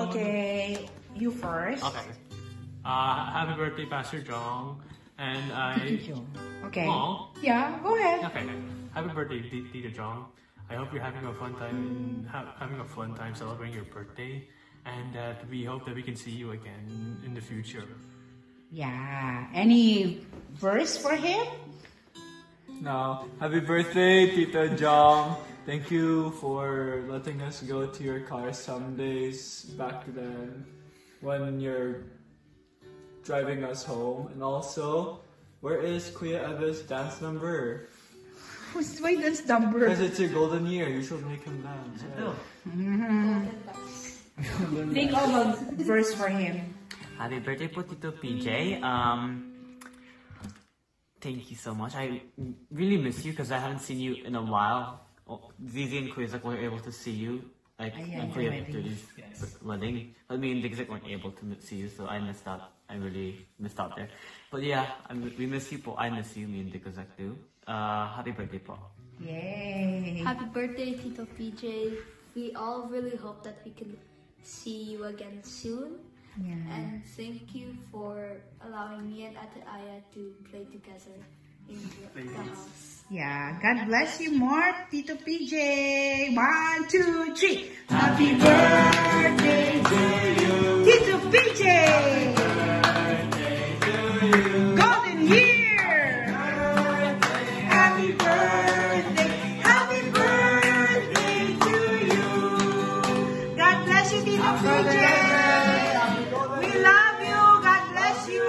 [SPEAKER 18] okay, you first.
[SPEAKER 19] Okay. Happy birthday, Pastor Jong. And
[SPEAKER 18] Okay.
[SPEAKER 19] Oh.
[SPEAKER 18] Yeah, go ahead.
[SPEAKER 19] Okay. Happy birthday, Tito Jong. I hope you're having a fun time celebrating your birthday, and that we hope that we can see you again in the future.
[SPEAKER 18] Yeah. Any verse for him?
[SPEAKER 20] No. Happy birthday, Tito Jong. Thank you for letting us go to your car some days back then when you're driving us home. And also, where is Kuya Eva's dance number?
[SPEAKER 18] Who's my dance number?
[SPEAKER 20] Because it's your golden year. You should make him dance. Right?
[SPEAKER 18] Think of a verse for him.
[SPEAKER 21] Happy birthday po, Tito PJ. Thank you so much. I really miss you because I haven't seen you in a while. Zizi and Kuya Zach weren't able to see you. Like, on Kuya Victor's wedding. I mean, because I weren't able to see you, so I missed out. I really missed out there. But yeah, we miss you po. I miss you, me and Dick Zach too. Happy birthday po.
[SPEAKER 18] Yay!
[SPEAKER 22] Happy birthday, Tito PJ. We all really hope that we can see you again soon.
[SPEAKER 18] Yeah.
[SPEAKER 22] And thank you for allowing me and Ate Aya to play together in the house.
[SPEAKER 18] Yeah, God bless you more, Tito PJ. 1, 2, 3. Happy birthday to you, Tito PJ. Golden year. Happy birthday to you. God bless you, Tito PJ. We love you. God bless you.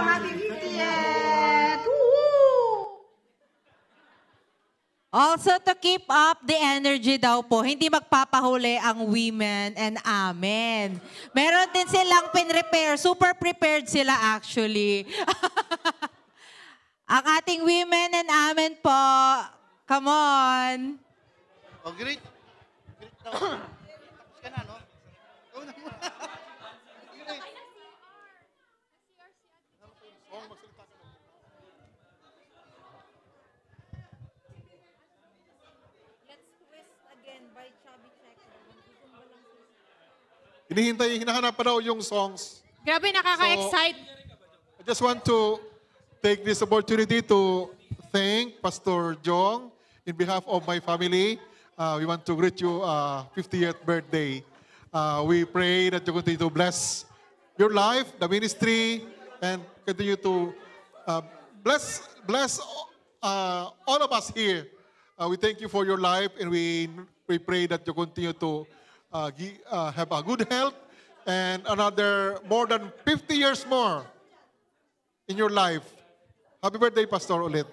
[SPEAKER 18] Happy 50th.
[SPEAKER 1] Also, to keep up the energy daw po, hindi magpapahuli ang women and amen. Meron din silang pin-repair. Super prepared sila actually. Ang ating women and amen po. Come on.
[SPEAKER 23] Oh, great. Great daw. Tapos ka na, no? Ikaw na muna.
[SPEAKER 24] Hinahanap pa daw yung songs.
[SPEAKER 2] Grabe, nakaka-excite.
[SPEAKER 24] I just want to take this opportunity to thank Pastor Jong in behalf of my family. We want to greet you 50th birthday. We pray that you continue to bless your life, the ministry, and continue to bless all of us here. We thank you for your life, and we pray that you continue to have a good health and another more than 50 years more in your life. Happy birthday, Pastor, ulit.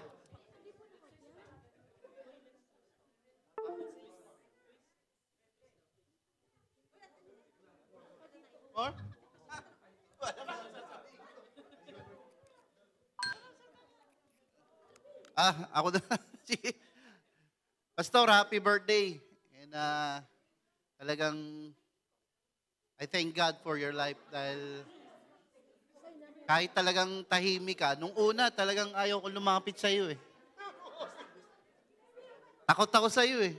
[SPEAKER 23] More? Ako na. Pastor, happy birthday. And talagang I thank God for your life dahil kahit talagang tahimik ka, nung una talagang ayaw ko lumapit sa iyo eh. Takot ako sa iyo eh.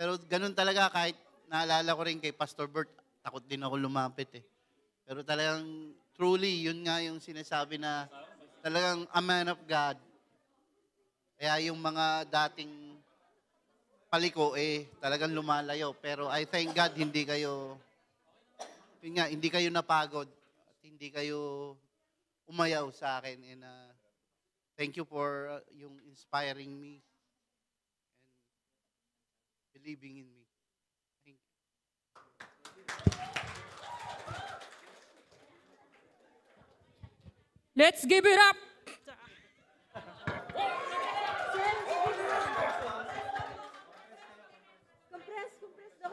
[SPEAKER 23] Pero ganun talaga kahit naalala ko rin kay Pastor Bert, takot din ako lumapit eh. Pero talagang truly, yun nga yung sinasabi na talagang a man of God. Kaya yung mga dating paliko talagang lumalayo. Pero I thank God hindi kayo napagod at hindi kayo umayaw sa akin. And thank you for yung inspiring me and believing in me. Thank you.
[SPEAKER 2] Let's give it up.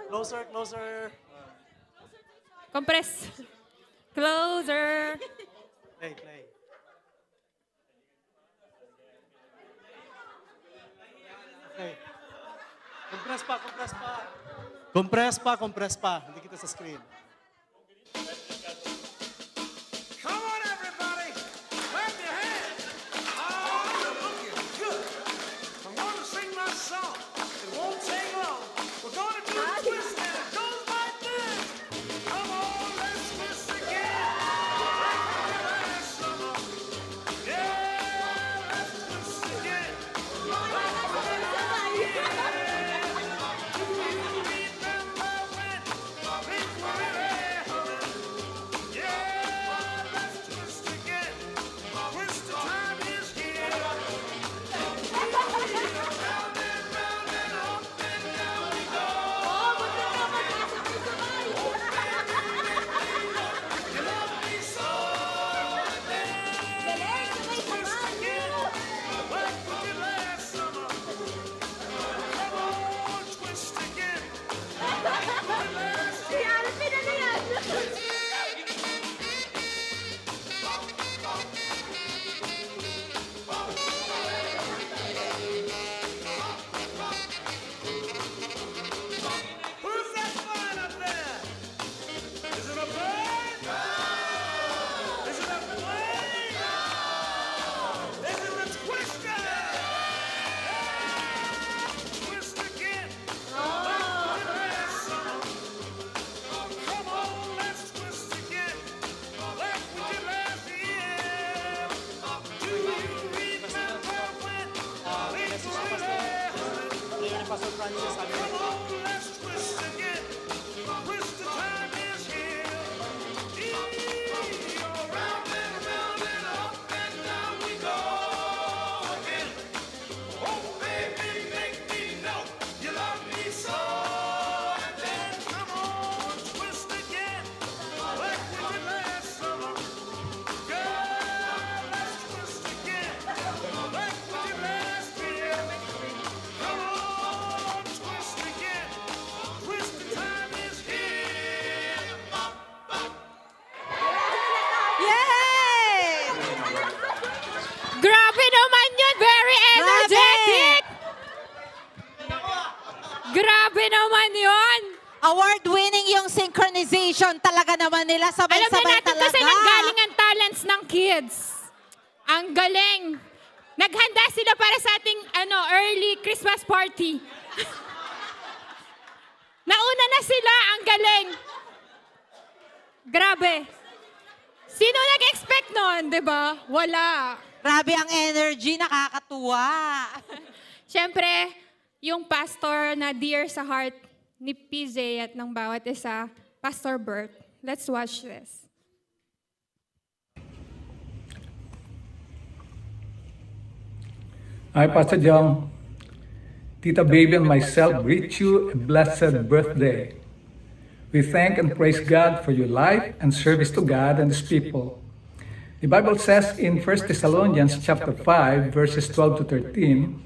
[SPEAKER 3] Closer, closer.
[SPEAKER 2] Compress. Closer.
[SPEAKER 3] Play, play. Okay. Compress pa, compress pa. Compress pa, compress pa. Hindi kita sa screen.
[SPEAKER 4] Come on, everybody. Clap your hands. Oh, you're looking good. I'm going to sing my song. It won't take long. We're going to do a twist and it goes like this. Come on, let's twist again. Like we did last summer. Yeah, let's twist again. Like we did last year. Do you remember when things were really humming? Yeah, let's twist again. Twist the time is here. Round and round and up and down we go. You love me so, and then twist again, like we did last summer. Come on, twist again, like we did last year. Who's that flying up there? Is it a bird? Is it a plane? Is it a twister? Twist again. Like we did last summer. Come on, let's twist again. Like we did last year. Do you remember when things were really humming? Come on, let's twist again. Twist the time is here. Round and up and down we go again. Oh, baby, make me know you love me so. And then come on, twist again, like we did last summer. Girl, let's twist again, like we did last year. Come on, twist again. Twist the time is here.
[SPEAKER 1] Yay!
[SPEAKER 2] Grabe naman yun. Very energetic. Grabe naman yun.
[SPEAKER 1] Award-winning yung synchronization talaga naman nila.
[SPEAKER 2] Alam na
[SPEAKER 1] Sabay-sabay
[SPEAKER 2] natin
[SPEAKER 1] talaga.
[SPEAKER 2] kasi nanggaling ang talents ng kids. Ang galing. Naghanda sila para sa ating early Christmas party. Nauna na sila. Ang galing. Grabe. Sino nag-expect nun, di ba? Wala.
[SPEAKER 1] Grabe ang energy, nakakatuwa.
[SPEAKER 2] Siyempre, yung pastor na dear sa heart ni PJ at ng bawat isa, Pastor Bert. Let's watch this.
[SPEAKER 5] I, Pastor Jong, Tita Baby and myself greet you a blessed birthday. We thank and praise God for your life and service to God and His people. The Bible says in 1 Thessalonians chapter 5, verses 12 to 13,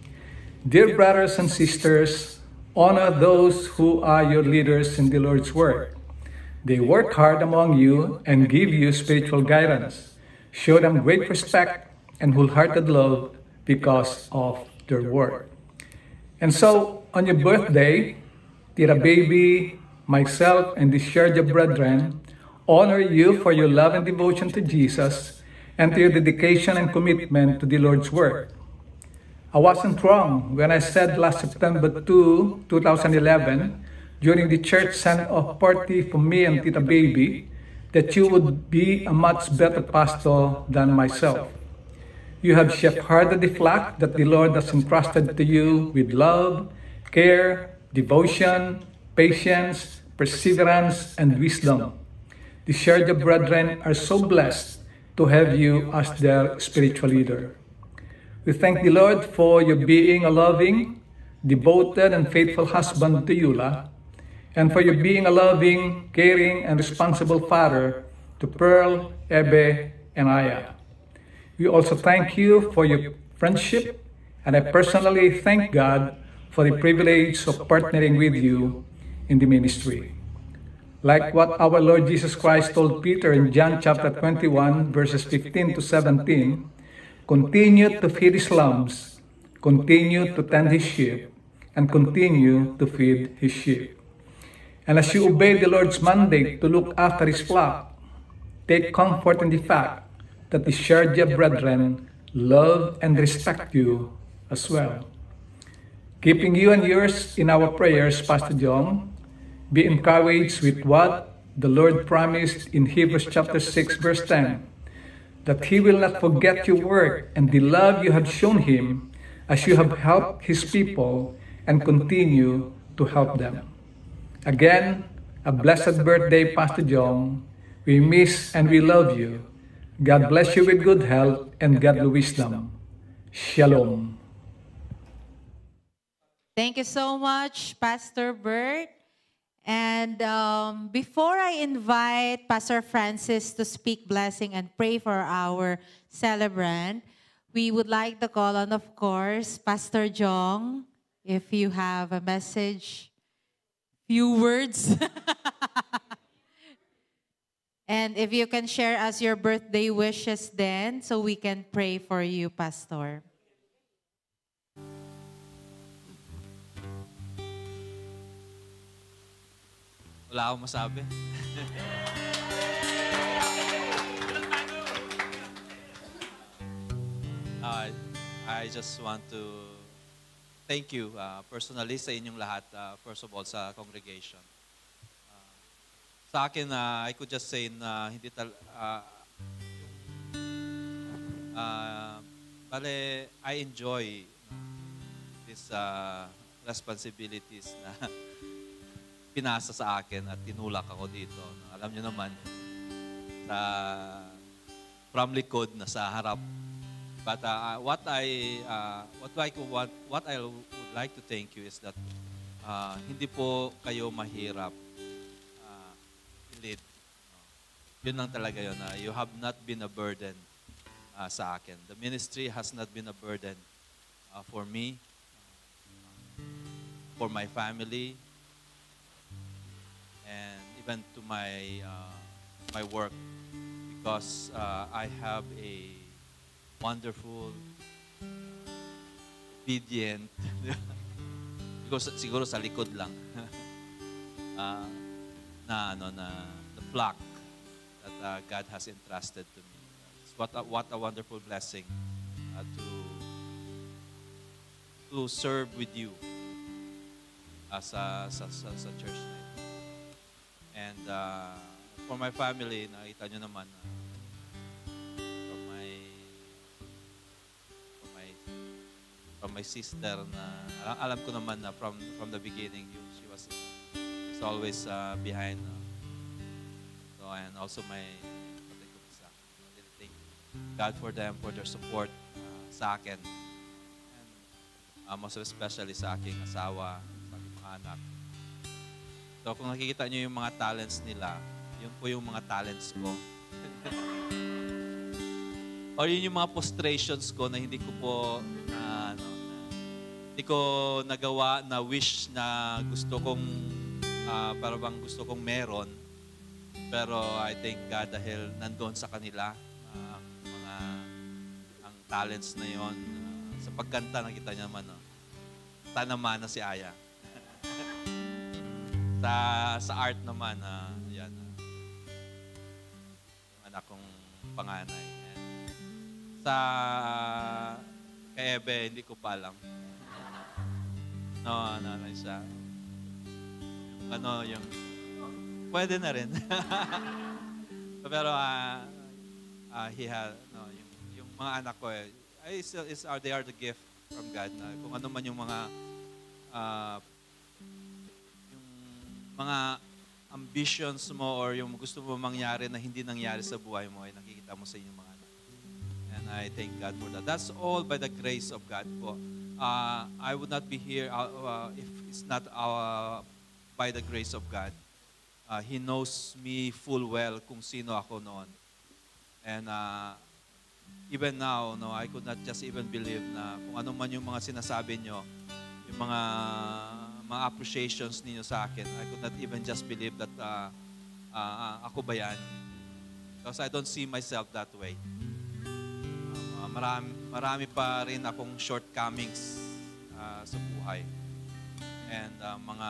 [SPEAKER 5] Dear brothers and sisters, honor those who are your leaders in the Lord's work. They work hard among you and give you spiritual guidance. Show them great respect and wholehearted love because of their work. And so, on your birthday, Tita Baby, myself, and the Sherja brethren honor you for your love and devotion to Jesus and to your dedication and commitment to the Lord's work. I wasn't wrong when I said last September 2, 2011, during the church send-off party for me and Tita Baby, that you would be a much better pastor than myself. You have shepherded the flock that the Lord has entrusted to you with love, care, devotion, patience, perseverance, and wisdom. The Sherja brethren are so blessed to have you as their spiritual leader. We thank the Lord for your being a loving, devoted, and faithful husband to Eula, and for your being a loving, caring, and responsible father to Pearl, Ebe, and Aya. We also thank you for your friendship, and I personally thank God for the privilege of partnering with you in the ministry. Like what our Lord Jesus Christ told Peter in John chapter 21, verses 15 to 17, continue to feed his lambs, continue to tend his sheep, and continue to feed his sheep. And as you obey the Lord's mandate to look after his flock, take comfort in the fact that the Sherja brethren love and respect you as well. Keeping you and yours in our prayers, Pastor John, be encouraged with what the Lord promised in Hebrews chapter 6, verse 10, that he will not forget your work and the love you have shown him as you have helped his people and continue to help them. Again, a blessed birthday, Pastor John. We miss and we love you. God bless you with good health and godly wisdom. Shalom.
[SPEAKER 1] Thank you so much, Pastor Bert. And before I invite Pastor Francis to speak blessing and pray for our celebrant, we would like to call on, of course, Pastor Jong, if you have a message, few words. And if you can share us your birthday wishes then, so we can pray for you, Pastor.
[SPEAKER 6] Wala akong masabi. I just want to thank you personally sa inyong lahat, first of all sa congregation. Sa akin, I could just say na hindi bale, I enjoy these responsibilities na pinasa sa akin at tinulak ako dito. Alam niyo naman, from likod na sa harap. But what I would like to thank you is that hindi po kayo mahirap lead. Yun lang talaga yun. You have not been a burden sa akin. The ministry has not been a burden for me, for my family, and even to my work, because I have a wonderful, obedient, siguro sa likod lang, na the flock that God has entrusted to me. What a wonderful blessing to serve with you as a church night. And for my family, nakita nyo naman, from my sister, na alam ko naman na from the beginning, she was always behind. So, and also my thank God for them, for their support sa akin. And most especially sa aking asawa, sa aking mga anak. So kung nakikita nyo yung mga talents nila, yun po yung mga talents ko. Or yun yung mga frustrations ko na hindi ko po hindi ko nagawa na wish na gusto kong para bang gusto kong meron. Pero I thank God dahil nandoon sa kanila ang talents na yon. Sa pagkanta nakita niyo naman, tanaman na si Aya. sa art naman, yan, yung anak kong panganay. And sa kay Ebe, hindi ko pa alam. No, siya. Yung pwede na rin. Pero he had, no, yung mga anak ko, they are the gift from God. Na kung ano man yung mga ambitions mo or yung gusto mo mangyari na hindi nangyari sa buhay mo, ay nakikita mo sa inyong mga anak. And I thank God for that. That's all by the grace of God po. I would not be here if it's not by the grace of God. He knows me full well kung sino ako noon. And even now, no, I could not just even believe na kung ano man yung mga sinasabi nyo, yung mga appreciations ninyo sa akin, I could not even just believe that ako ba yan? Because I don't see myself that way. Marami pa rin akong shortcomings sa buhay. And mga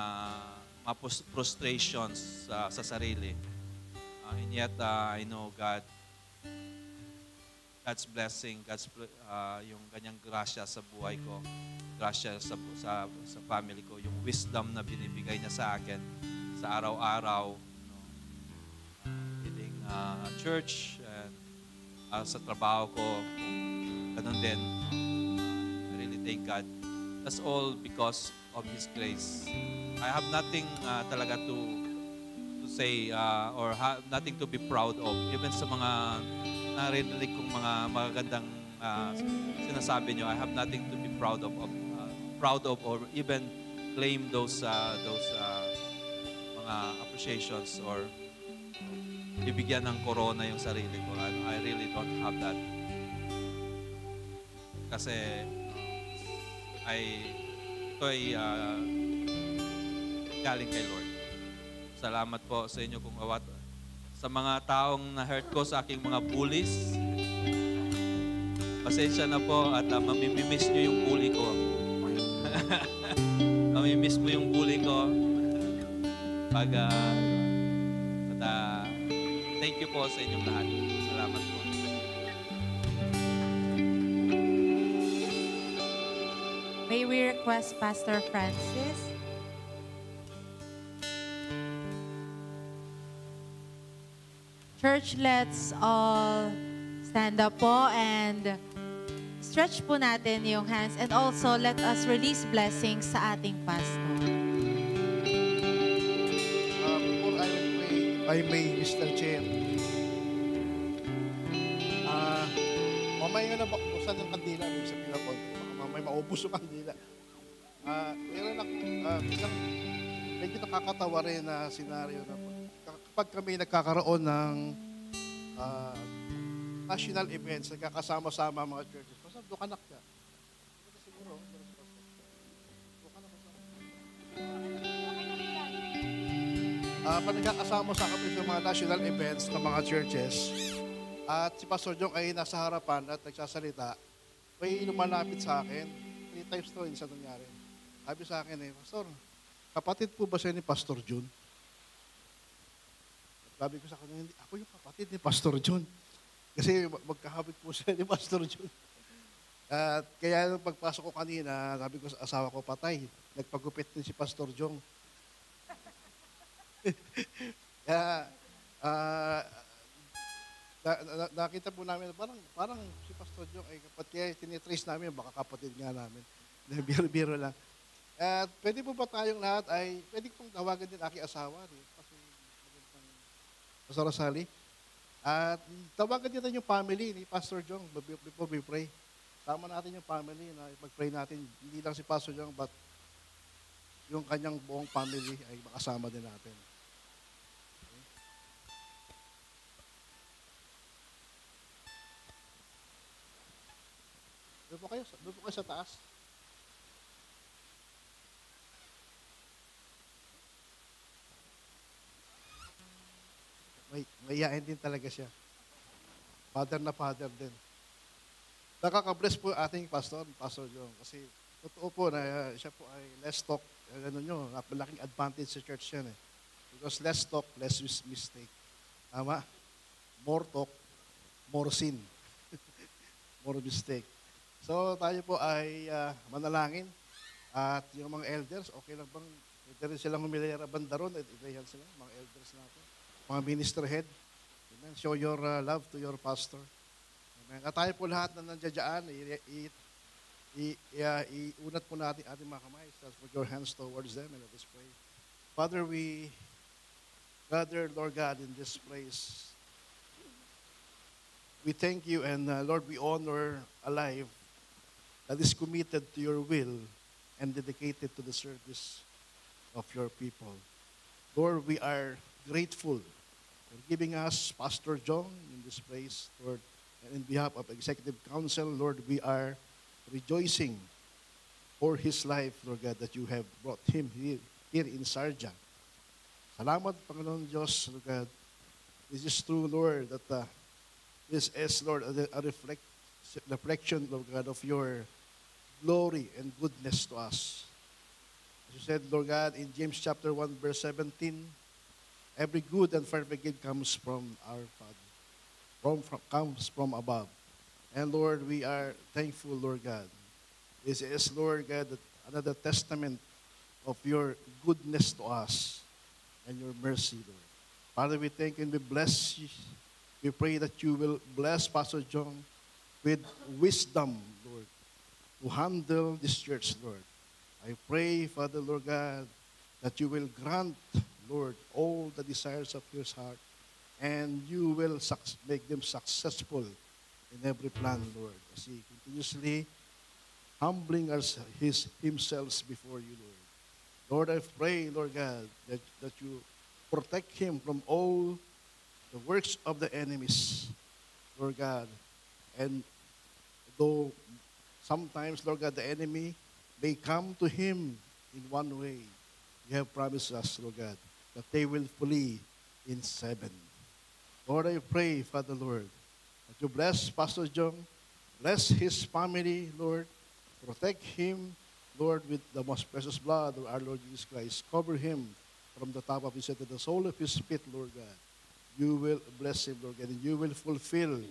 [SPEAKER 6] frustrations sa sarili. And yet, I know God's blessing, yung ganyang grasya sa buhay ko, grasya sa family ko, yung wisdom na binibigay niya sa akin sa araw-araw, leading church, and sa trabaho ko, ganun din. I really thank God. That's all because of His grace. I have nothing talaga to say or nothing to be proud of. Even sa mga narinig kong mga magagandang sinasabi nyo, I have nothing to be proud of or even claim those mga appreciations or bibigyan ng corona yung sarili ko. I really don't have that. Kasi ito ay galing kay Lord. Salamat po sa inyo kung awat. Sa mga taong na-hurt ko, sa aking mga bullies, pasensya na po at mamimimiss nyo yung bully ko. Mamimiss mo yung bully ko. Thank you po sa inyong lahat. Salamat po.
[SPEAKER 1] May we request Pastor Francis? Church, let's all stand up po and stretch po natin yung hands and also let us release blessings sa ating pastor.
[SPEAKER 7] Before I will pray, I may, Mr. Chair. Mamaya nga na buksan ng kandila, may sabihin ako, mamaya maubos yung kandila. Meron ako, isang medyo nakakatawa rin na senaryo na kapag kami nagkakaroon ng national events, nagkakasama-sama mga churches. Basta dukanak ka. Siguro, pag nagkakasama sa kami sa mga national events ng mga churches, at si Pastor Jong ay nasa harapan at nagsasalita, may lumalapit sa akin. 3 times to, isa nangyari. Sabi sa akin Pastor, kapatid po ba siya ni Pastor Jun? Sabi ko sa kanya, hindi, ako yung kapatid ni Pastor Jun. Kasi magkahabit po siya ni Pastor Jun. At kaya nung pagpasok ko kanina, sabi ko sa asawa ko, patay. Nagpagupit din si Pastor Jong. Kaya, nakita po namin, parang si Pastor Jong ay kapatid, kaya tinitrace namin, baka kapatid nga namin. Biro-biro lang. At pwede po ba tayong lahat ay, pwede pong tawagan din aking asawa, Pastor Rosali. At tawagan din yung family ni Pastor Jong before we pray. Tama natin yung family na mag-pray natin, hindi lang si Pastor Jong, but yung kanyang buong family ay makasama din natin. Doon po kayo sa taas. Mayayain din talaga siya. Father na father din. Nakaka-bless po ating pastor, Pastor Jong. Kasi totoo po na siya po ay less talk. Ano nyo, malaking advantage sa church yan eh. Because less talk, less mistake. Tama? More talk, more sin. More mistake. So tayo po ay manalangin. At yung mga elders, okay lang bang pwede rin silang humilera banda ron? Idayan sila, mga elders natin. Mga minister head. Amen. Show your love to your pastor. Amen. At tayo po lahat na nandiyan, iunat po natin ating mga kamay. Put your hands towards them and let us pray. Father, we gather, Lord God, in this place. We thank you and Lord, we honor a life that is committed to your will and dedicated to the service of your people. Lord, we are grateful for giving us Pastor John in this place, Lord. And in behalf of Executive Council, Lord, we are rejoicing for his life, Lord God, that you have brought him here in Sarja. Salamat, Panginoon Diyos, Lord God. This is true, Lord, that this is, Lord, a reflection, Lord God, of your glory and goodness to us. As you said, Lord God, in James chapter 1, verse 17, every good and perfect gift comes from our Father, comes from above. And Lord, we are thankful, Lord God. This is, Lord God, another testament of your goodness to us and your mercy, Lord. Father, we thank you and we bless you. We pray that you will bless Pastor John with wisdom, Lord, to handle this church, Lord. I pray, Father, Lord God, that you will grant, Lord, all the desires of his heart, and you will make them successful in every plan, Lord, as he continuously humbling himself before you, Lord. Lord, I pray, Lord God, that you protect him from all the works of the enemies, Lord God. And though sometimes, Lord God, the enemy may come to him in one way, you have promised us, Lord God, that they will flee in 7. Lord, I pray, Father, Lord, that you bless Pastor John, bless his family, Lord, protect him, Lord, with the most precious blood of our Lord Jesus Christ. Cover him from the top of his head to the sole of his feet, Lord God. You will bless him, Lord God, and you will fulfill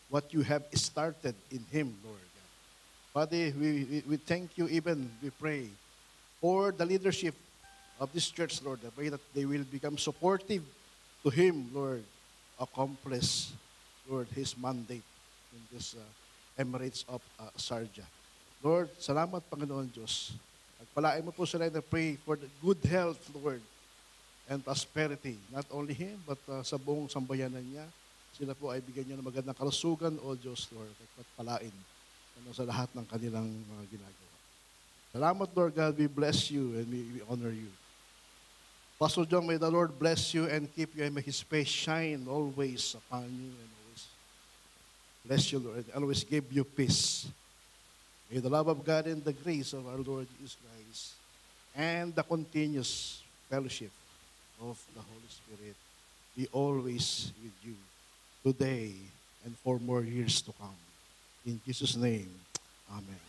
[SPEAKER 7] what you have started in him, Lord God. Father, we thank you even, we pray, for the leadership of this church, Lord. I pray that they will become supportive to him, Lord, accomplish, Lord, his mandate in this Emirates of Sharjah. Lord, salamat, Panginoon Diyos. Pagpalain mo po sila and I pray for the good health, Lord, and prosperity. Not only him, but sa buong sambayanan niya. Sila po ay bigyan niya ng magandang kalusugan, O Diyos, Lord, at pagpalain sa lahat ng kanilang mga ginagawa. Salamat, Lord God. We bless you and we honor you. Pastor John, may the Lord bless you and keep you, and may his face shine always upon you and always bless you, Lord, and always give you peace. May the love of God and the grace of our Lord Jesus Christ and the continuous fellowship of the Holy Spirit be always with you today and for more years to come. In Jesus' name, amen.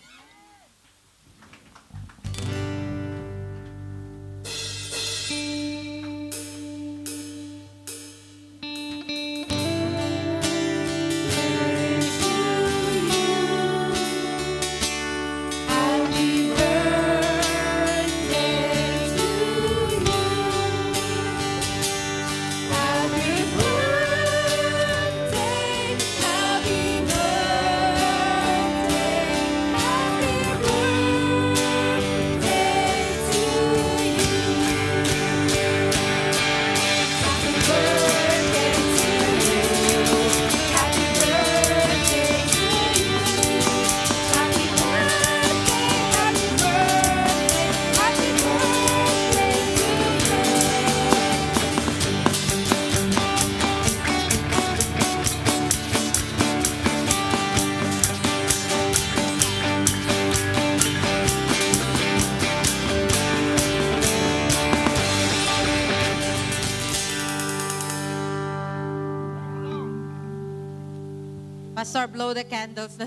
[SPEAKER 1] Pastor, blow the candles.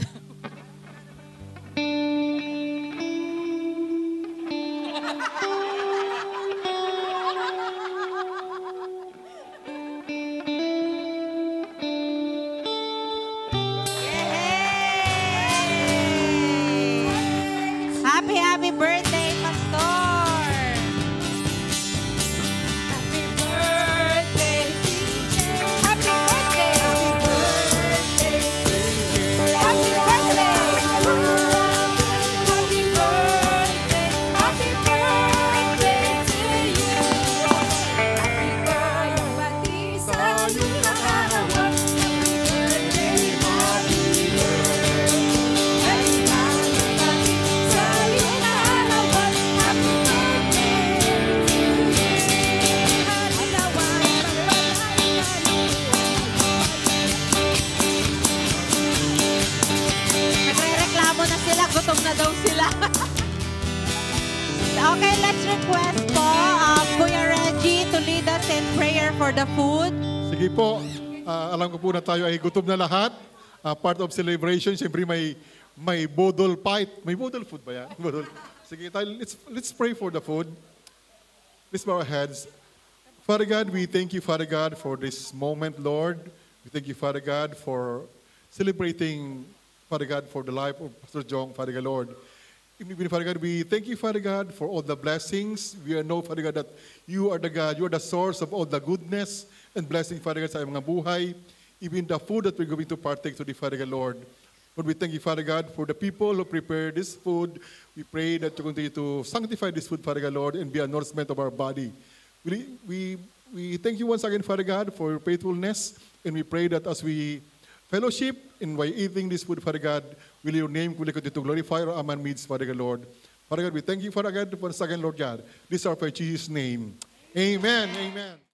[SPEAKER 1] Happy birthday, Pastor! Happy birthday, DJ! Happy birthday! for the food.
[SPEAKER 24] Sige po, alam ko po na tayo ay gutom na lahat. Part of celebration, siyempre may bodol fight. May bodol food ba yan? Bodol. Sige tayo, let's pray for the food. Let's bow our heads. Father God, we thank you, Father God, for this moment, Lord. We thank you, Father God, for celebrating, Father God, for the life of Pastor Jong, Father God, Lord. Even, Father God, we thank you, Father God, for all the blessings. We know, Father God, that you are the God, you are the source of all the goodness and blessing, Father God, sa aming mga buhay. Even the food that we're going to partake today, Father God, Lord. Lord, we thank you, Father God, for the people who prepare this food. We pray that you continue to sanctify this food, Father God, Lord, and be a nourishment of our body. We thank you once again, Father God, for your faithfulness, and we pray that as we fellowship and by eating this food, Father God, will your name continue to glorify our among midst, Father God, Lord. Father God, we thank you, Father God, once again, Lord God. This is our prayer in Jesus' name. Amen. Amen.